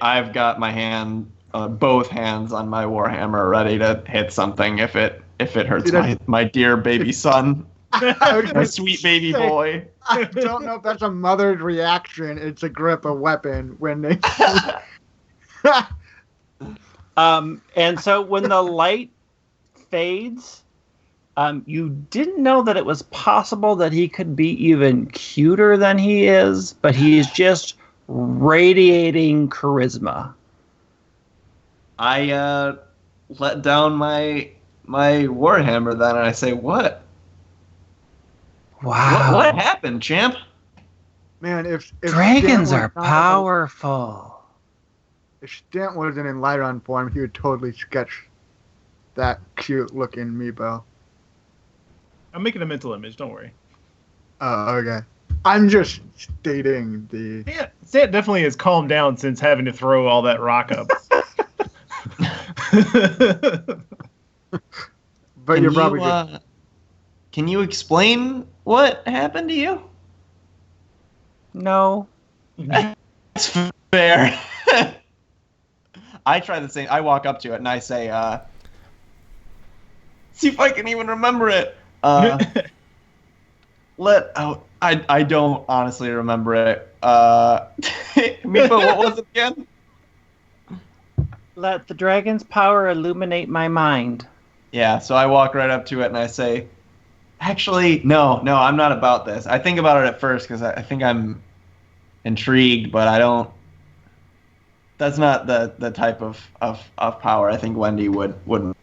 I've got my hand, both hands on my warhammer, ready to hit something if it hurts my dear baby son, my sweet baby boy. I don't know if that's a mother's reaction. It's a grip a weapon when they. And so when the light fades, you didn't know that it was possible that he could be even cuter than he is, but he's just radiating charisma. I let down my warhammer then, and I say, "What? Wow! What happened, champ?" Man, if dragons are powerful. If Stant wasn't in Lyron form, he would totally sketch that cute-looking Meepo. I'm making a mental image. Don't worry. Oh, okay. I'm just stating the. Yeah, Stant definitely has calmed down since having to throw all that rock up. But you're probably good. Can you explain what happened to you? No. That's fair. I try the same. I walk up to it and I say, "See if I can even remember it." I don't honestly remember it. Meepo, what was it again? Let the dragon's power illuminate my mind. Yeah, so I walk right up to it and I say, actually, no, I'm not about this. I think about it at first because I think I'm intrigued, but I don't. That's not the type of power I think Wendy would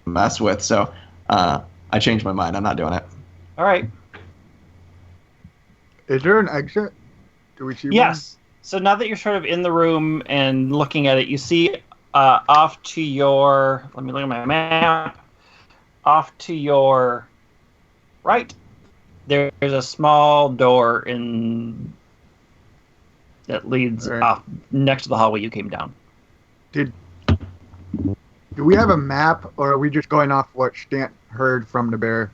mess with. So I changed my mind. I'm not doing it. All right. Is there an exit? Do we see one? Yes. So now that you're sort of in the room and looking at it, you see off to your. Let me look at my map. Off to your right, there's a small door that leads off next to the hallway you came down. Do we have a map, or are we just going off what Stant heard from the bear?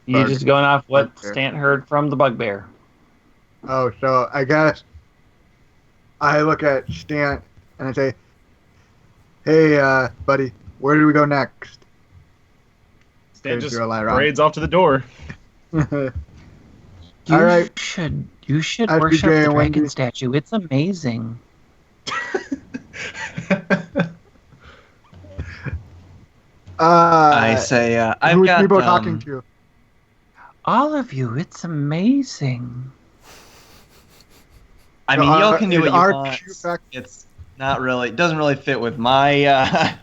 You're just going off what Stant heard from the bugbear. Oh, so I guess I look at Stant and I say, "Hey, buddy, where do we go next?" Stan just parades off to the door. All right. You should As worship BJ the and dragon Wendy. statue. It's amazing. I say, I've who's got people talking to? All of you, it's amazing. I mean, y'all can do what you our want. cute fact- It's not really. It doesn't really fit with my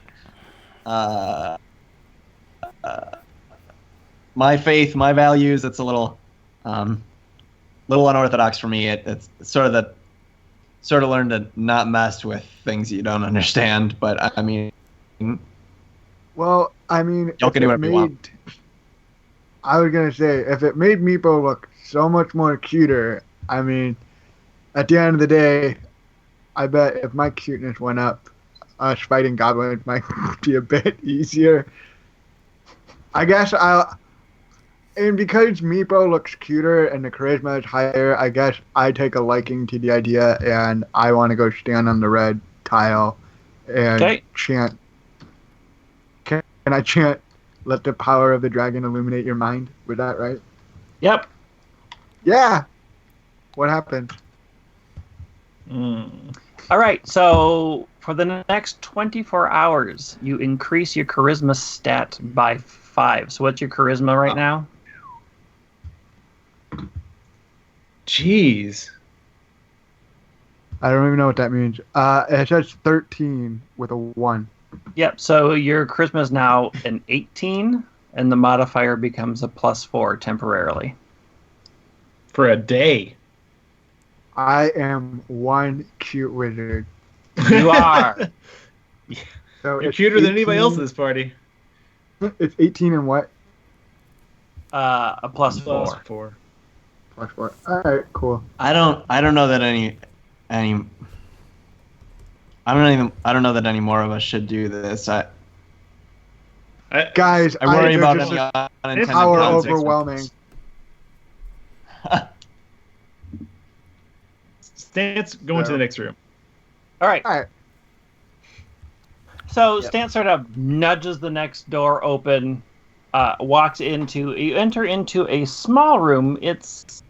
my faith, my values. It's a little unorthodox for me. It's sort of learn to not mess with things you don't understand. But I mean, Well, I mean, y'all can do whatever you want. I was gonna say, if it made Meepo look so much more cuter, I mean, at the end of the day, I bet if my cuteness went up, us fighting goblins might be a bit easier. I guess and because Meepo looks cuter and the charisma is higher, I guess I take a liking to the idea, and I want to go stand on the red tile and chant. Can I chant, "Let the power of the dragon illuminate your mind"? Was that right? Yep. Yeah. What happened? All right, so for the next 24 hours, you increase your charisma stat by 5. So what's your charisma right now? Jeez. I don't even know what that means. It says 13 with a 1. Yep, so your charisma is now an 18, and the modifier becomes a +4 temporarily. For a day. I am one cute wizard. You are. So You're it's cuter than anybody 18 else in this party. It's 18 and what? A +4. +4. +4. All right, cool. I don't know that any I don't know that any more of us should do this. Guys, I worry about just any unintended power consequences. overwhelming. Stan's going to the next room. All right. All right. So Stan sort of nudges the next door open, you enter into a small room. It's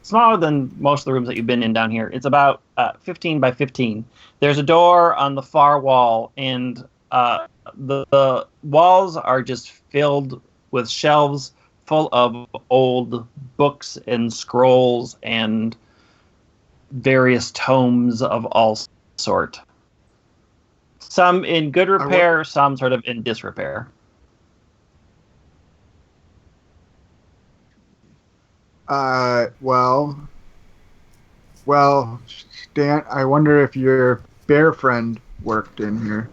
smaller than most of the rooms that you've been in down here. It's about 15 by 15. There's a door on the far wall, and the walls are just filled with shelves full of old books and scrolls and various tomes of all sort. Some in good repair, some sort of in disrepair. Well, Stan, I wonder if your bear friend worked in here.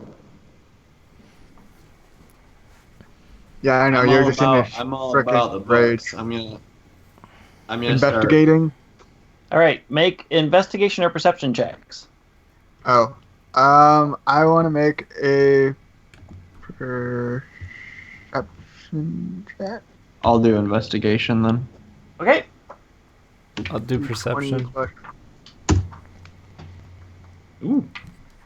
Yeah, I know, you're just in this I'm all about the frickin' raid. books. I'm gonna Investigating? All right, make investigation or perception checks. Oh. I want to make a perception check. I'll do investigation then. Okay. I'll do perception. 20 plus- Ooh.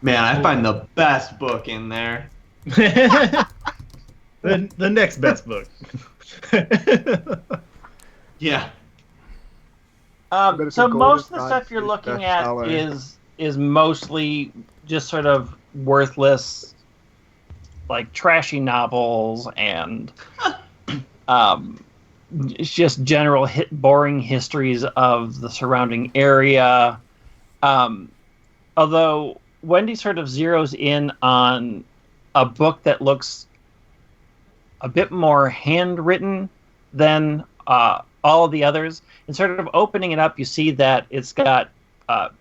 Man, I find the best book in there. the next best book. Yeah. But So it's a most of golden the stuff you're Godspeed looking at bestseller. is mostly just sort of worthless, like trashy novels and it's just general boring histories of the surrounding area. Although Wendy sort of zeroes in on a book that looks a bit more handwritten than all of the others. And sort of opening it up, you see that it's got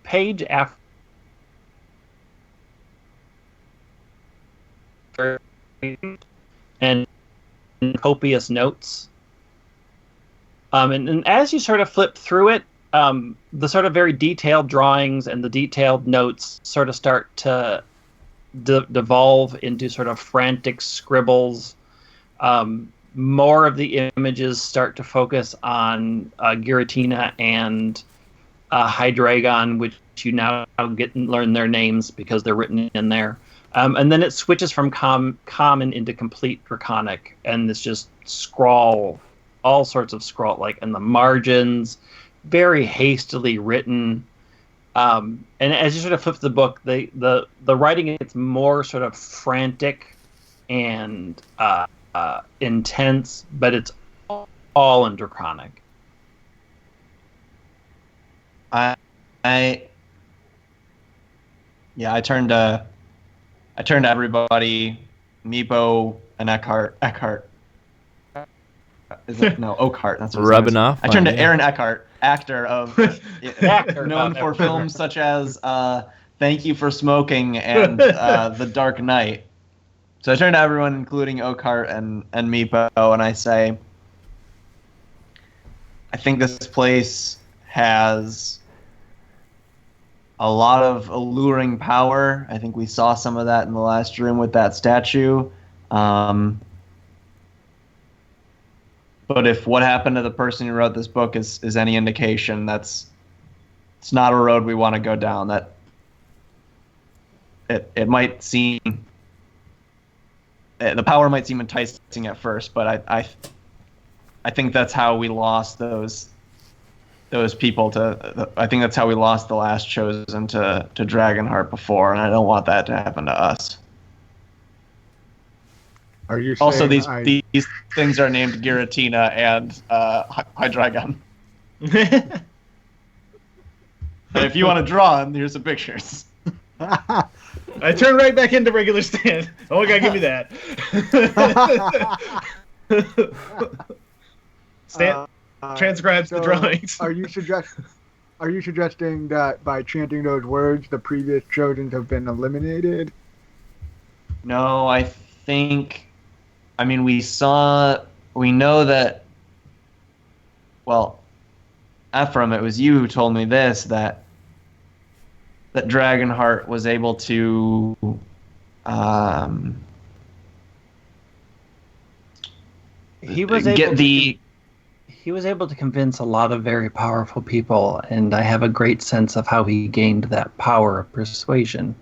page after and copious notes. And as you sort of flip through it, the sort of very detailed drawings and the detailed notes sort of start to devolve into sort of frantic scribbles. More of the images start to focus on Giratina and Hydreigon, which you now learn their names because they're written in there. And then it switches from common into complete draconic, and it's just scrawl, all sorts of scrawl, like in the margins, very hastily written. And as you sort of flip the book, the writing gets more sort of frantic and intense, but it's all in draconic. I turned to everybody, Meepo and Eckhart. Is it? No, Oakhart. That's what his name Rubbing is. off. I turned to on you. Aaron Eckhart, actor of known for films such as Thank You for Smoking and The Dark Knight. So I turn to everyone, including Oakhart and Meepo, and I say, I think this place has a lot of alluring power. I think we saw some of that in the last room with that statue. But if what happened to the person who wrote this book is any indication, it's not a road we want to go down. That it might seem, the power might seem enticing at first, but I think that's how we lost those people I think that's how we lost the last chosen to Dragonheart before, and I don't want that to happen to us. Are you Also, saying these things are named Giratina and Hydreigon. And if you want to draw them, here's some pictures. I turn right back into regular stand. Oh, gotta give me that. Stan transcribes the drawings. Are you suggesting that by chanting those words, the previous chosens have been eliminated? No, I think. I mean, we know that. Well, Ephraim, it was you who told me this, that Dragonheart was able to. He was able to convince a lot of very powerful people, and I have a great sense of how he gained that power of persuasion.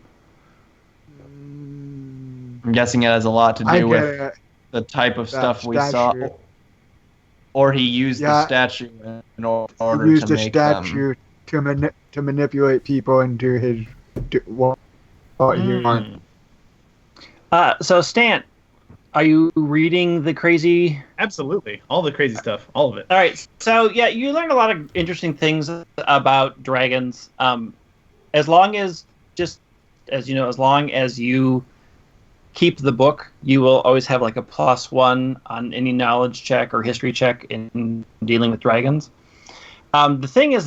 I'm guessing it has a lot to do with the type of stuff we saw. Or he used the statue in order to make them. He used the statue to manipulate people into his what he wants. So, Stan, are you reading the crazy? Absolutely. All the crazy stuff. All of it. All right. So, yeah, you learn a lot of interesting things about dragons. As long as you keep the book, you will always have like a +1 on any knowledge check or history check in dealing with dragons. The thing is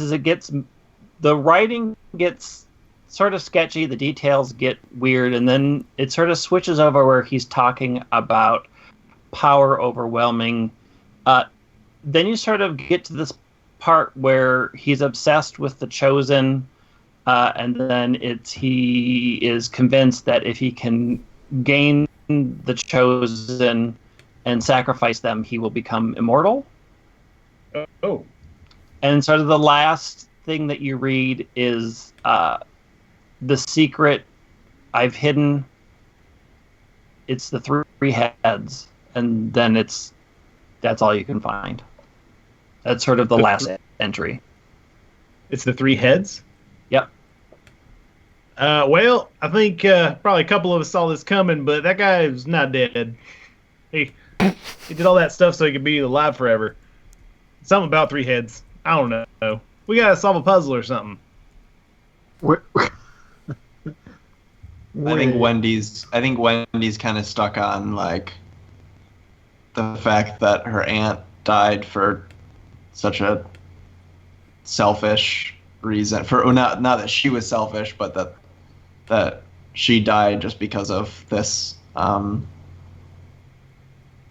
the writing gets sort of sketchy, the details get weird, and then it sort of switches over where he's talking about power overwhelming. Then you sort of get to this part where he's obsessed with the chosen, and then he is convinced that if he can gain the chosen and sacrifice them, he will become immortal. Oh. And sort of the last thing that you read is the secret I've hidden. It's the three heads, and then that's all you can find. That's sort of the last entry. It's the three heads? Yep. Well, I think probably a couple of us saw this coming, but that guy is not dead. He did all that stuff so he could be alive forever. Something about three heads. I don't know. We gotta solve a puzzle or something. What? I think Wendy's kind of stuck on like the fact that her aunt died for such a selfish reason. Not that she was selfish, but that she died just because of this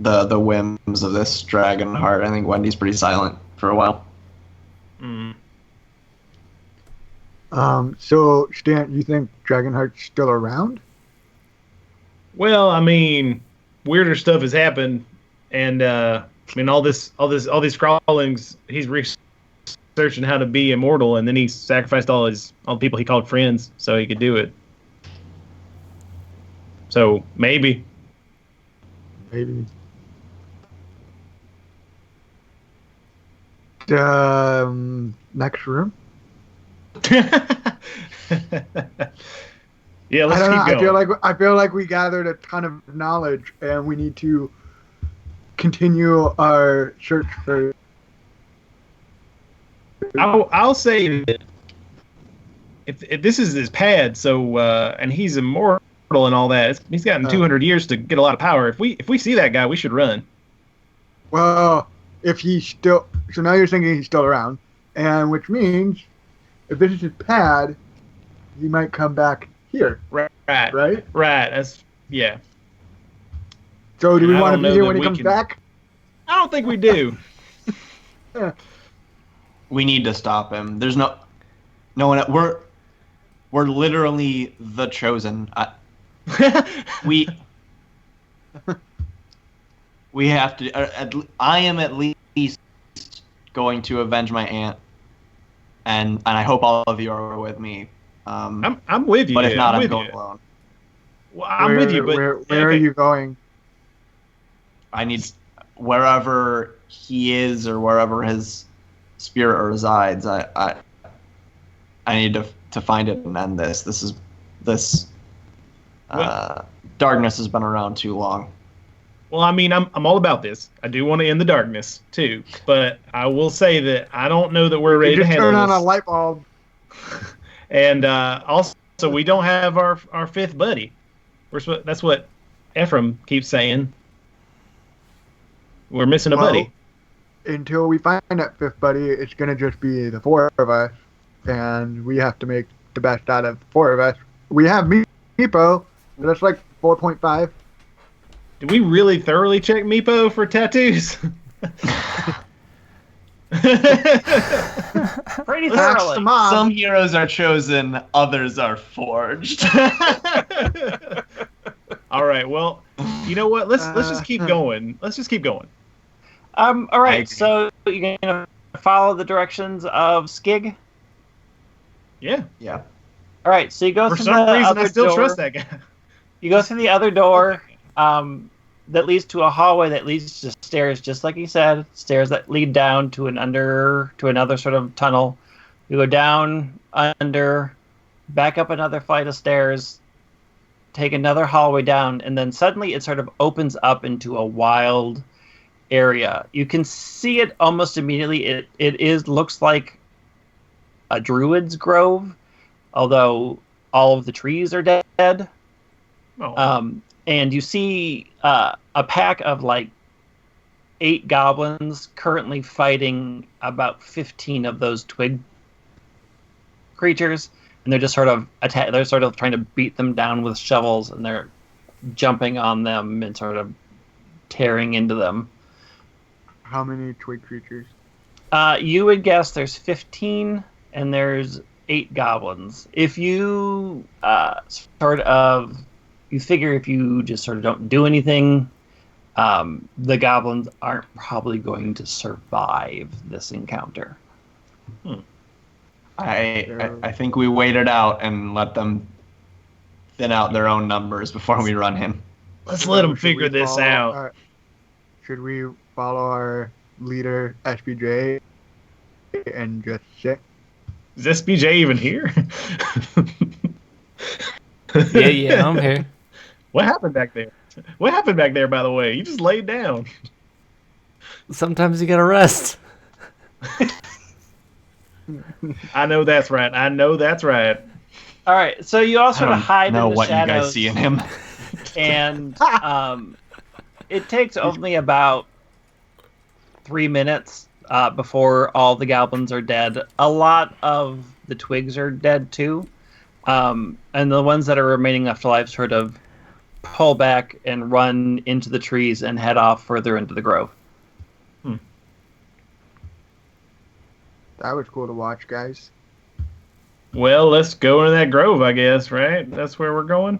the whims of this dragon heart. I think Wendy's pretty silent for a while. Mm. So, Stan, you think Dragonheart's still around? Well, I mean, weirder stuff has happened, and I mean, all these crawlings. He's researching how to be immortal, and then he sacrificed all the people he called friends so he could do it. So maybe. Next room. Yeah, let's keep going. I feel like we gathered a ton of knowledge, and we need to continue our search for. I'll say that if this is his pad, so and he's immortal and all that, he's gotten 200 years to get a lot of power. If we see that guy, we should run. Well, if he's still, so now you're thinking he's still around, and which means if this is his pad, he might come back here. Right. That's yeah. So do we want to be here when he comes back? I don't think we do. We need to stop him. There's no one. We're literally the chosen. We have to. I am at least going to avenge my aunt, and I hope all of you are with me. I'm with you. But if not, I'm going alone. Well, I'm with you, but where are you going? I need wherever he is or wherever his spirit resides. I need to find it and end this. This darkness has been around too long. Well, I mean, I'm all about this. I do want to end the darkness too, but I will say that I don't know that we're ready to handle this. Just turn on a light bulb. And also, we don't have our fifth buddy. That's what Ephraim keeps saying. We're missing a buddy. Until we find that fifth buddy, it's going to just be the four of us, and we have to make the best out of the four of us. We have Meepo, that's like 4.5. Did we really thoroughly check Meepo for tattoos? Pretty thoroughly. Some heroes are chosen, others are forged. All right, well, you know what? Let's just keep going. All right, so you're gonna follow the directions of Skig? Yeah. All right, so you go For through some the reason, other I still door. trust that guy. You go through the other door that leads to a hallway that leads to stairs, just like you said, stairs that lead down to another sort of tunnel. You go down, under, back up another flight of stairs, take another hallway down, and then suddenly it sort of opens up into a wild area. You can see it almost immediately. It looks like a druid's grove, although all of the trees are dead. Oh. And you see a pack of like 8 goblins currently fighting about 15 of those twig creatures, and they're just sort of they're sort of trying to beat them down with shovels, and they're jumping on them and sort of tearing into them. How many twig creatures? You would guess there's 15, and there's 8 goblins. If you you figure if you just sort of don't do anything, the goblins aren't probably going to survive this encounter. I think we wait it out and let them thin out their own numbers before we run him. Let's let them Should we figure this follow out. should we follow our leader, SPJ, and just sit? Is SBJ even here? Yeah, I'm here. What happened back there? What happened back there, by the way? You just laid down. Sometimes you gotta rest. I know that's right. All right, so you all sort of hide know in the what shadows, you guys see in him. and it takes only about 3 minutes before all the goblins are dead. A lot of the twigs are dead too, and the ones that are remaining left alive sort of pull back and run into the trees and head off further into the grove. That was cool to watch, guys. Well, let's go into that grove, I guess, right? That's where we're going?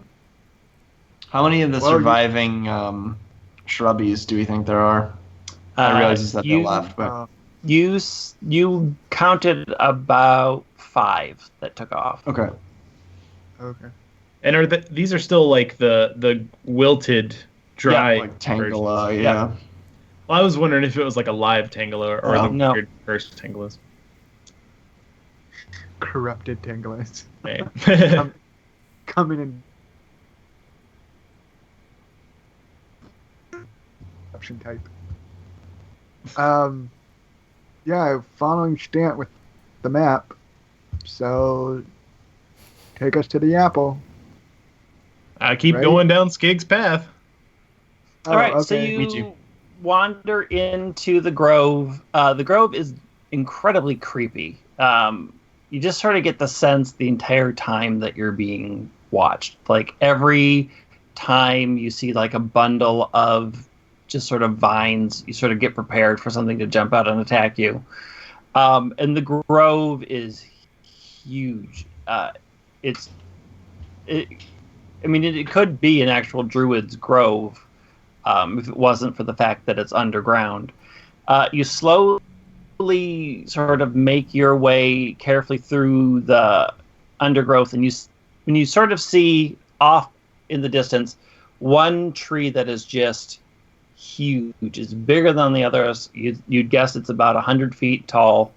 How many of the surviving shrubbies do we think there are? I realize that they're left, but You counted about 5 that took off. okay. And these are still like the wilted, dry... Like Tangela, versions. yeah. Well, I was wondering if it was like a live Tangela or the No. weird cursed Tangelas. Corrupted Tanglers. Right. Coming in. Option type. Yeah, following Stant with the map. So, take us to the apple. I keep Ready? going down Skig's path. All right, so okay. Me you too. wander into the grove. The grove is incredibly creepy. You just sort of get the sense the entire time that you're being watched. Like every time you see like a bundle of just sort of vines, you sort of get prepared for something to jump out and attack you. And the grove is huge. It could be an actual druid's grove if it wasn't for the fact that it's underground. You slowly sort of make your way carefully through the undergrowth, and when you sort of see off in the distance one tree that is just huge, it's bigger than the others. You'd guess it's about 100 feet tall.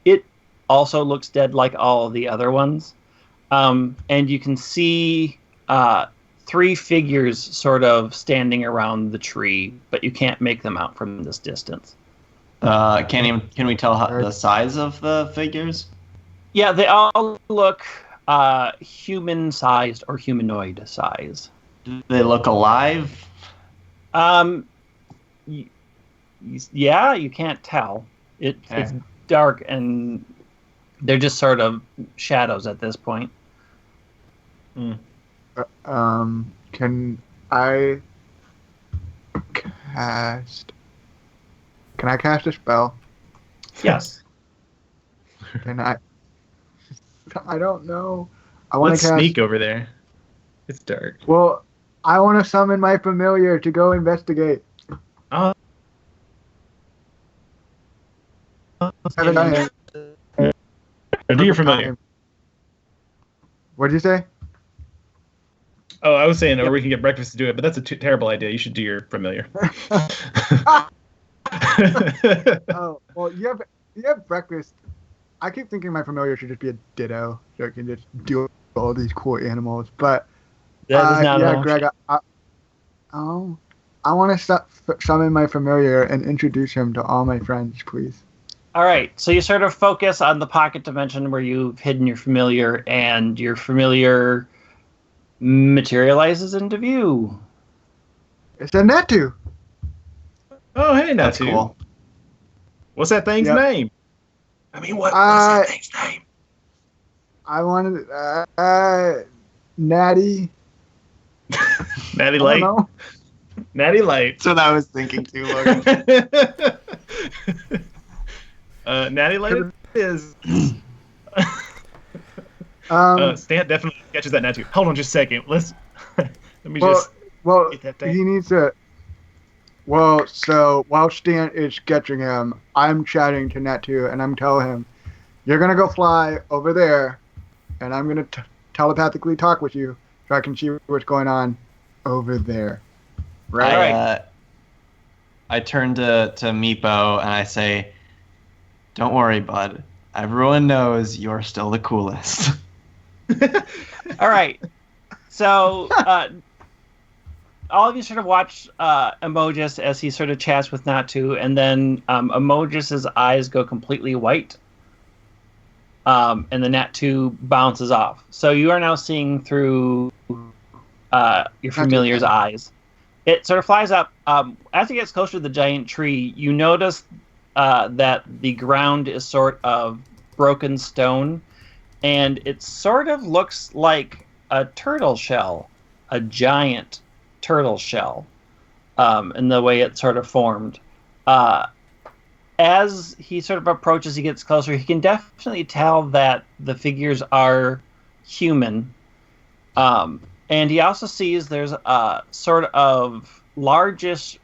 It also looks dead like all of the other ones, and you can see 3 figures sort of standing around the tree, but you can't make them out from this distance. Can we tell the size of the figures? Yeah, they all look human-sized or humanoid-size. Do they look alive? Yeah, you can't tell. It's dark, and they're just sort of shadows at this point. Can I cast? Can I cast a spell? Yes. Can I? I don't know. I want Let's to cast. sneak over there. It's dark. Well, I want to summon my familiar to go investigate. Oh. Haven't done it. Do your familiar. What'd you say? Oh, I was saying, or we can get breakfast to do it, but that's a terrible idea. You should do your familiar. Oh, well, you have breakfast. I keep thinking my familiar should just be a ditto, so it can just do all these cool animals. But That is not an yeah, option. Greg, I want to summon my familiar and introduce him to all my friends, please. All right, so you sort of focus on the pocket dimension where you've hidden your familiar, and your familiar materializes into view. It's a Netu. Oh, hey, That's Natu. cool. What's that thing's Yep. name? I mean, what's Uh, that thing's name? I wanted Natty. Natty I don't Light. know. Natty Light. That's what I was thinking too, Logan. Natty Light is. Stant definitely catches that Natu. Hold on just a second. Let me just get that thing. he needs to. Well, so while Stan is sketching him, I'm chatting to Natu, and I'm telling him, "You're gonna go fly over there, and I'm gonna telepathically talk with you. so I can see what's going on over there. Right. I turn to Meepo and I say, "Don't worry, bud. Everyone knows you're still the coolest." All right. So all of you sort of watch Emojis as he sort of chats with Natu, and then Emojis' eyes go completely white, and the Natu bounces off. So you are now seeing through your familiar's eyes. It sort of flies up. As it gets closer to the giant tree, you notice that the ground is sort of broken stone, and it sort of looks like a turtle shell, a giant turtle shell, in the way it's sort of formed. As he sort of approaches, he gets closer, he can definitely tell that the figures are human. And he also sees there's a sort of largest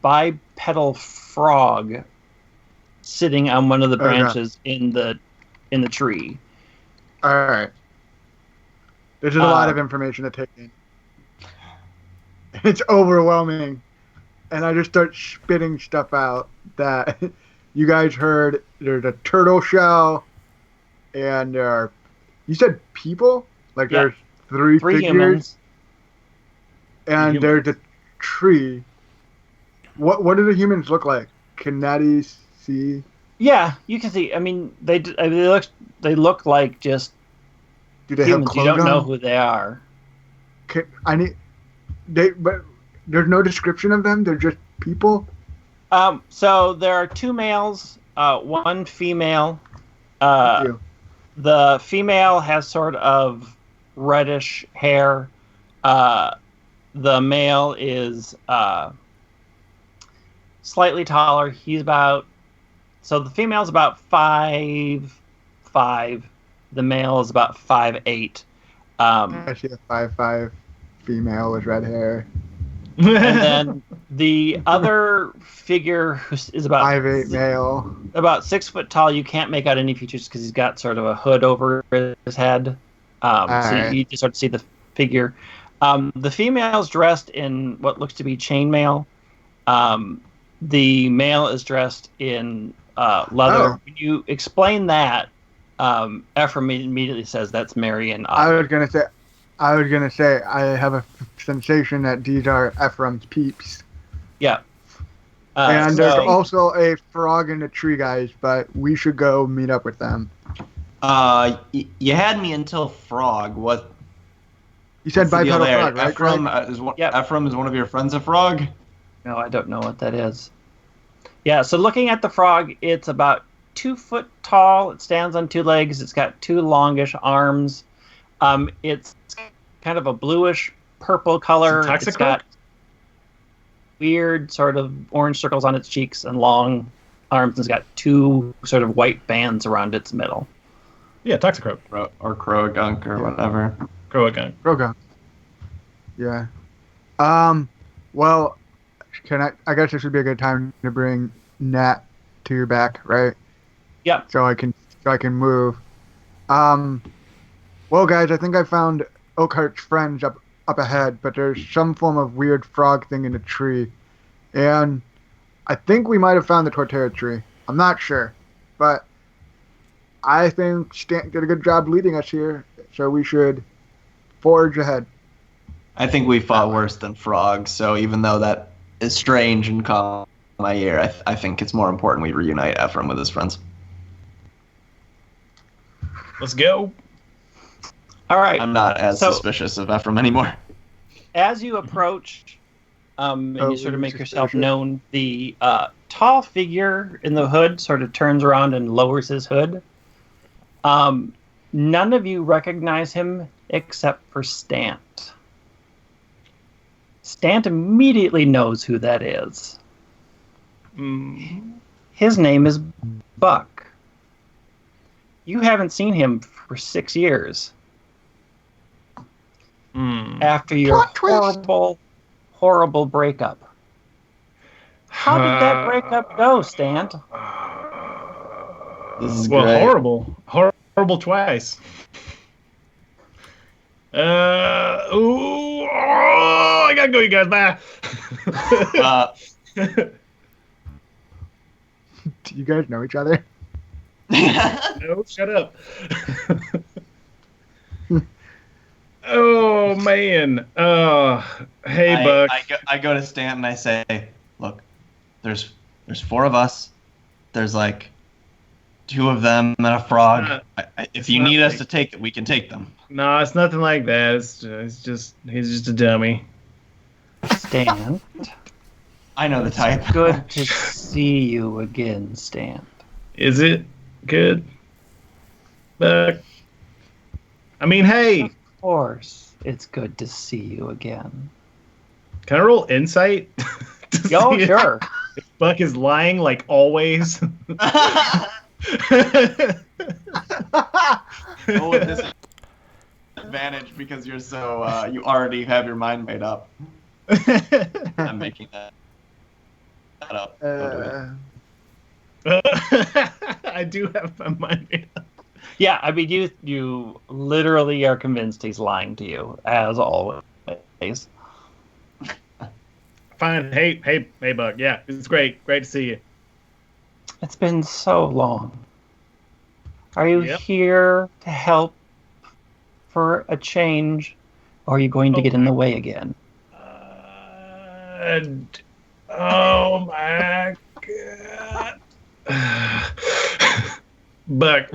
bipedal frog sitting on one of the branches in the tree. All right. This is a lot of information to take in. It's overwhelming. And I just start spitting stuff out that you guys heard. There's a turtle shell, and there are, you said people? Like there's three figures, humans. And there's a tree. What do the humans look like? Can Natty see? Yeah, you can see. I mean, they look like just do they humans. Have clothes You don't know on? who they are. But there's no description of them. They're just people. So there are two males, one female. The female has sort of reddish hair. The male is slightly taller. So the female's about 5'5". The male is about 5'8". I see a 5'5" female with red hair. And then the other figure who is about 5'8" male, about 6 foot tall. You can't make out any features because he's got sort of a hood over his head. So you just sort of see the figure. The female's dressed in what looks to be chainmail. The male is dressed in leather. When you explain that, Ephraim immediately says that's Mary and I was gonna say I have a sensation that these are Ephraim's peeps. Yeah. And there's also a frog in the tree, guys, but we should go meet up with them. You had me until frog. What? You said bipedal frog, right? Ephraim is one of your friends a frog? No, I don't know what that is. Yeah, so looking at the frog, it's about 2 foot tall. It stands on two legs. It's got two longish arms. It's kind of a bluish purple color. It's got weird sort of orange circles on its cheeks and long arms. And it's got two sort of white bands around its middle. Yeah, Toxicroak. Or Croagunk or whatever. Croagunk. Yeah. Well, I guess this would be a good time to bring Nat to your back, right? Yeah. So I can move. Well, guys, I think I found Oakhart's friends up ahead, but there's some form of weird frog thing in the tree. And I think we might have found the Torterra tree. I'm not sure. But I think Stan did a good job leading us here, so we should forge ahead. I think we fought worse than frogs, so even though that is strange and caught my ear, I think it's more important we reunite Ephraim with his friends. Let's go. All right. I'm not as suspicious of Ephraim anymore. As you approach, and you sort of make yourself known, the tall figure in the hood sort of turns around and lowers his hood. None of you recognize him except for Stant. Stant immediately knows who that is. His name is Buck. You haven't seen him for 6 years. After your horrible breakup. How did that breakup go, Stant? This is great. Horrible twice. I gotta go, you guys. Bye. Do you guys know each other? No, shut up. Oh man. Hey, Buck. I go to Stan and I say, look, there's 4 of us. There's like 2 of them and a frog. If you need us to take it, we can take them. No, it's nothing like that. It's just he's just a dummy. Stan. I know the type. Good to see you again, Stan. Is it good? Buck. I mean, hey. Of course, it's good to see you again. Can I roll insight? Oh, sure. If Buck is lying like always. Oh, this advantage because you're so you already have your mind made up. I'm making that up. I do have my mind made up. Yeah, I mean, you literally are convinced he's lying to you, as always. Fine. Hey, Buck. Yeah, it's great. Great to see you. It's been so long. Are you Yep. here to help for a change, or are you going to get in the way again? Oh my god. Buck,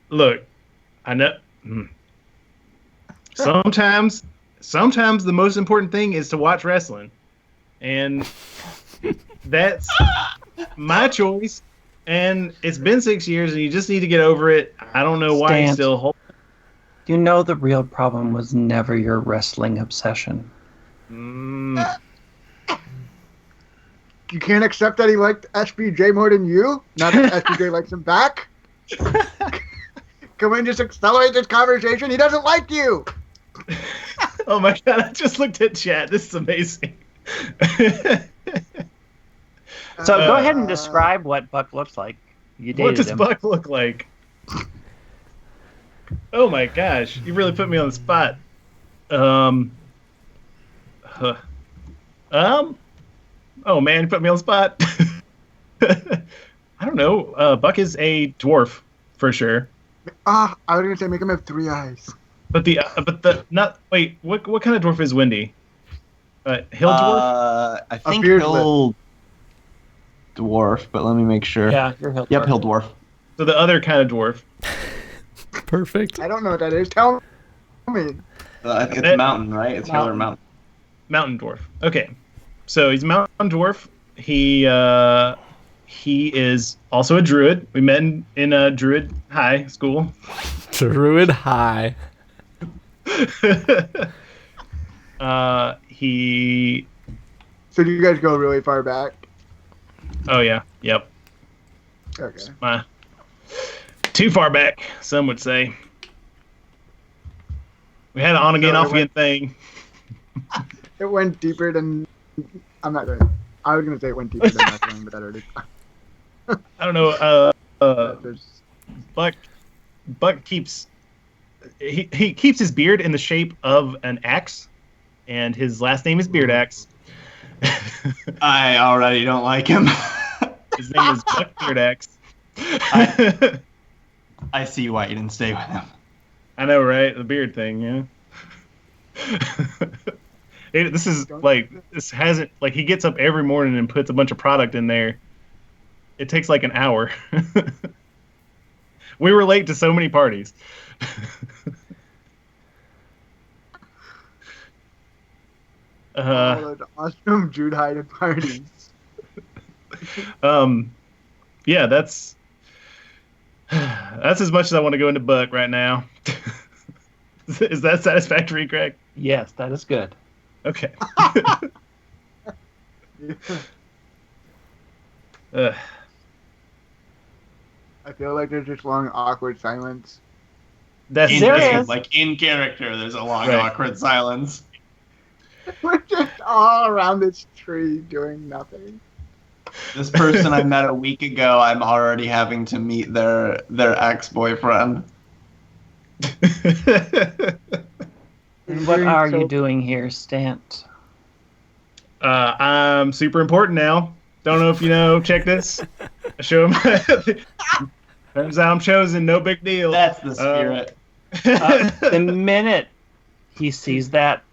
look. I know. Sometimes the most important thing is to watch wrestling, and that's my choice. And it's been 6 years, and you just need to get over it. I don't know why you Stan. still hold. You know the real problem was never your wrestling obsession. You can't accept that he liked SBJ more than you? Not that SBJ likes him back? Can we just accelerate this conversation? He doesn't like you! Oh my god! I just looked at chat. This is amazing. So go ahead and describe what Buck looks like. You dated What does him. Buck look like? Oh my gosh, you really put me on the spot. Oh man, you put me on the spot. I don't know. Buck is a dwarf for sure. I was gonna say make him have 3 eyes. But what kind of dwarf is Wendy? Hill dwarf? I think beard hill dwarf, but let me make sure. Yeah, you're Hill. Yep, hill dwarf. So the other kind of dwarf. Perfect. I don't know what that is. Tell me. It's mountain, right? It's hill or mountain. Mountain dwarf. Okay, so he's a mountain dwarf. He is also a druid. We met in a druid high school. Druid High. He. So do you guys go really far back? Oh yeah. Yep. Okay. Too far back, some would say. We had an on again, off again thing. It went deeper than... I'm not going to... I was going to say it went deeper than wrestling, but that already... I don't know. There's... Buck keeps he keeps his beard in the shape of an axe, and his last name is Beard Axe. I already don't like him. His name is Buck Beard Axe. I see why you didn't stay with him. I know, right? The beard thing, yeah. This hasn't, like, he gets up every morning and puts a bunch of product in there. It takes like an hour. We were late to so many parties. those awesome Jude Hyde parties. Yeah, that's as much as I want to go into Buck right now. Is that satisfactory, Greg? Yes, that is good. Okay. I feel like there's just long, awkward silence. That's In character, there's a long, Right. awkward silence. We're just all around this tree doing nothing. This person I met a week ago, I'm already having to meet their ex-boyfriend. And what are you doing here, Stant? I'm super important now. Don't know if you know. Check this. I show him. Turns out I'm chosen. No big deal. That's the spirit. The minute he sees that,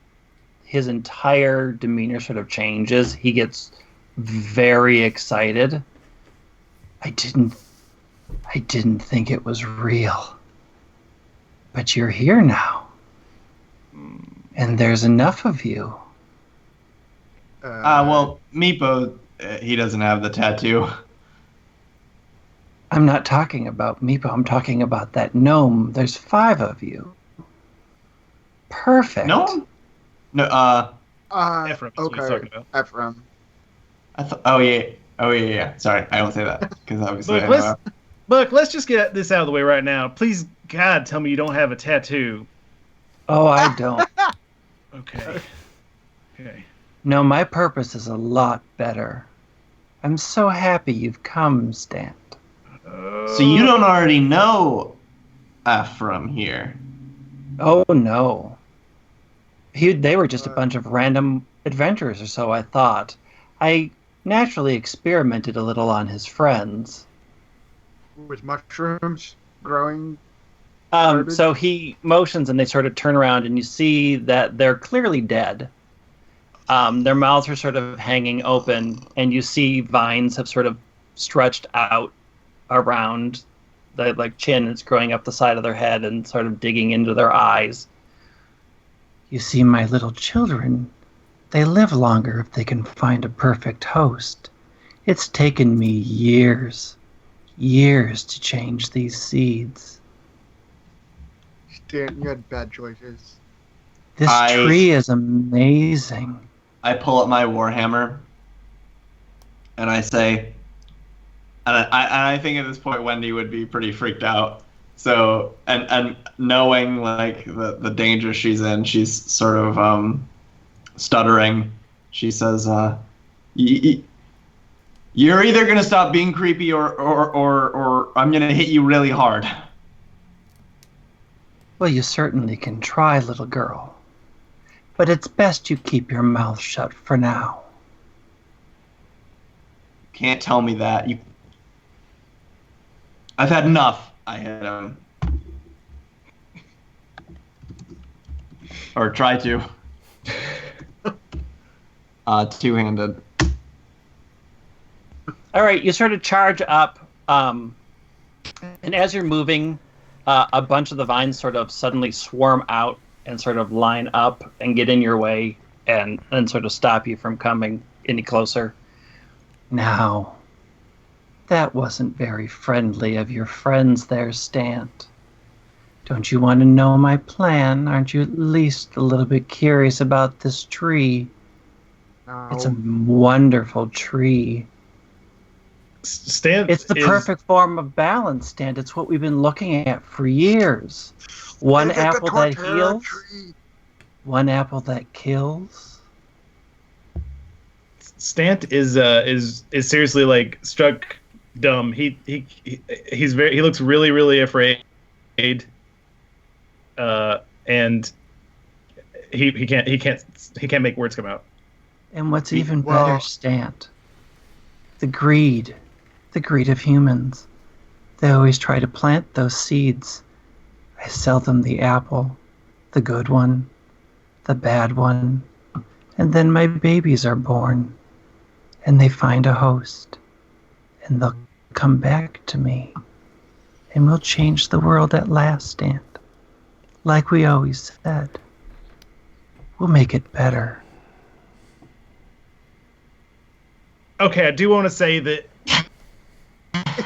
his entire demeanor sort of changes. He gets very excited. I didn't think it was real. But you're here now. And there's enough of you. Well, Meepo, he doesn't have the tattoo. I'm not talking about Meepo. I'm talking about that gnome. There's 5 of you. Perfect. No? No, Ephraim is what he's talking about. Ephraim. oh yeah. Sorry, I don't say that, because obviously Look, let's just get this out of the way right now. Please, God, tell me you don't have a tattoo. Oh, I don't. Okay. No, my purpose is a lot better. I'm so happy you've come, Stant. So you don't already know Ephraim here? Oh, no. They were just a bunch of random adventurers, or so I thought. I naturally experimented a little on his friends. With mushrooms growing. So he motions and they sort of turn around and you see that they're clearly dead. Their mouths are sort of hanging open and you see vines have sort of stretched out around the chin. It's growing up the side of their head and sort of digging into their eyes. You see, my little children, they live longer if they can find a perfect host. It's taken me years to change these seeds. Stan, you had bad choices. This tree is amazing. I pull up my warhammer and I say, and I think at this point Wendy would be pretty freaked out. So and knowing like the danger she's in, she's sort of stuttering. She says, "You're either gonna stop being creepy or I'm gonna hit you really hard." Well, you certainly can try, little girl. But it's best you keep your mouth shut for now. Can't tell me that. I've had enough. I hit him. Or try to. Two-handed. All right, you sort of charge up, and as you're moving, a bunch of the vines sort of suddenly swarm out and sort of line up and get in your way and sort of stop you from coming any closer. Now, that wasn't very friendly of your friends there, Stant. Don't you want to know my plan? Aren't you at least a little bit curious about this tree? No. It's a wonderful tree. Stan, It's the perfect form of balance, Stan. It's what we've been looking at for years. One apple that heals, one apple that kills. Stant is seriously like struck dumb. He looks really afraid, and he can't make words come out. And what's even better, Stant, the greed of humans. They always try to plant those seeds. I sell them the apple, the good one, the bad one, and then my babies are born, and they find a host, and they'll come back to me, and we'll change the world at last, Stant. Like we always said. We'll make it better. Okay, I do want to say that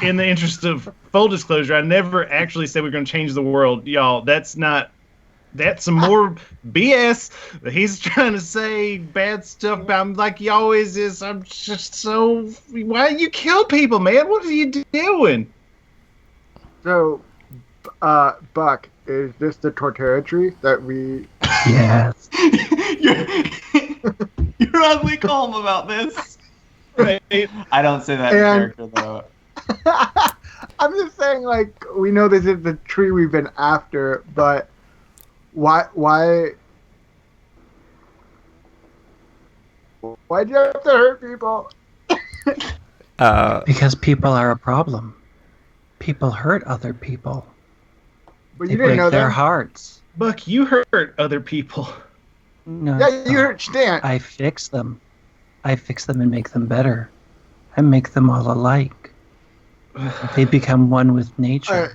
in the interest of full disclosure, I never actually said we're going to change the world, y'all. That's some more BS. He's trying to say bad stuff about him like he always is. I'm just so... Why you kill people, man? What are you doing? So, Buck, is this the Torterra tree that we... Yes. You're oddly calm about this. Right. I don't say that in character, though. I'm just saying, like, we know this is the tree we've been after, but why Why'd you have to hurt people? Because people are a problem. People hurt other people. But They you didn't break know their that. hearts. Buck, you hurt other people. No, Yeah, you hurt Stan. I fix them. I fix them and make them better. I make them all alike. They become one with nature. Alright.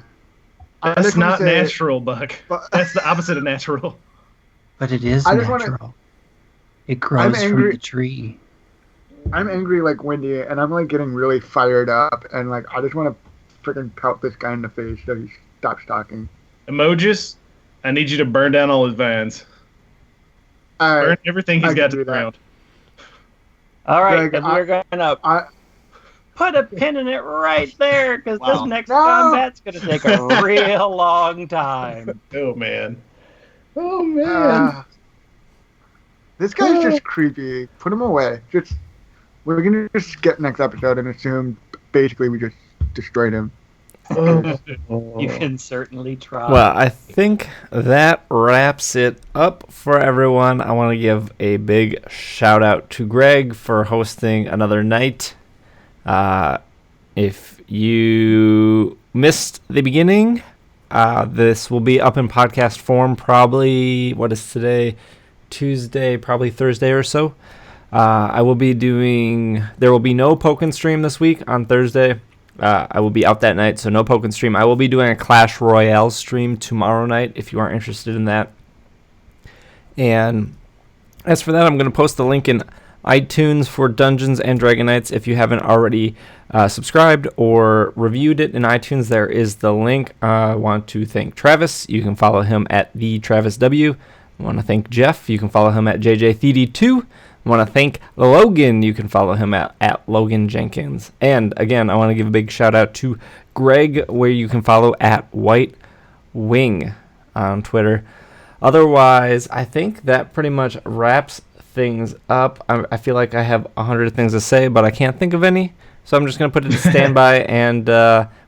I That's just wanna not say- natural, Buck. but- That's the opposite of natural. But it is I just wanna- natural. It grows from angry- the tree. I'm angry like Wendy, and I'm like getting really fired up, and like I just want to freaking pelt this guy in the face so he stops talking. Emojis, I need you to burn down all his vines. Burn Alright, everything he's I got can to do the that. ground. All right, Greg, then we're going to I put a pin in it right there because Wow. this next No. combat's going to take a real long time. Oh man. Oh man. this guy's just creepy. Put him away. We're gonna just skip next episode and assume basically we just destroyed him. You can certainly try. Well, I think that wraps it up for everyone. I want to give a big shout out to Greg for hosting another night. If you missed the beginning, this will be up in podcast form probably, what is today? Tuesday, probably Thursday or so. There will be no Pokken stream this week on Thursday. I will be out that night, so no Pokken stream. I will be doing a Clash Royale stream tomorrow night if you are interested in that. And as for that, I'm going to post the link in iTunes for Dungeons and Dragonites. If you haven't already subscribed or reviewed it in iTunes, there is the link. I want to thank Travis. You can follow him at the Travis W. I want to thank Jeff. You can follow him at JJTD2. I want to thank Logan. You can follow him at Logan Jenkins. And again, I want to give a big shout out to Greg, where you can follow at White Wing on Twitter. Otherwise, I think that pretty much wraps things up. I feel like I have 100 things to say, but I can't think of any. So I'm just going to put it to standby, and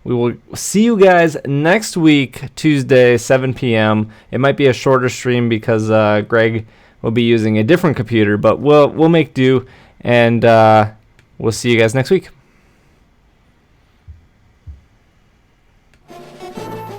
we will see you guys next week, Tuesday, 7 p.m. It might be a shorter stream because Greg will be using a different computer, but we'll make do, and we'll see you guys next week.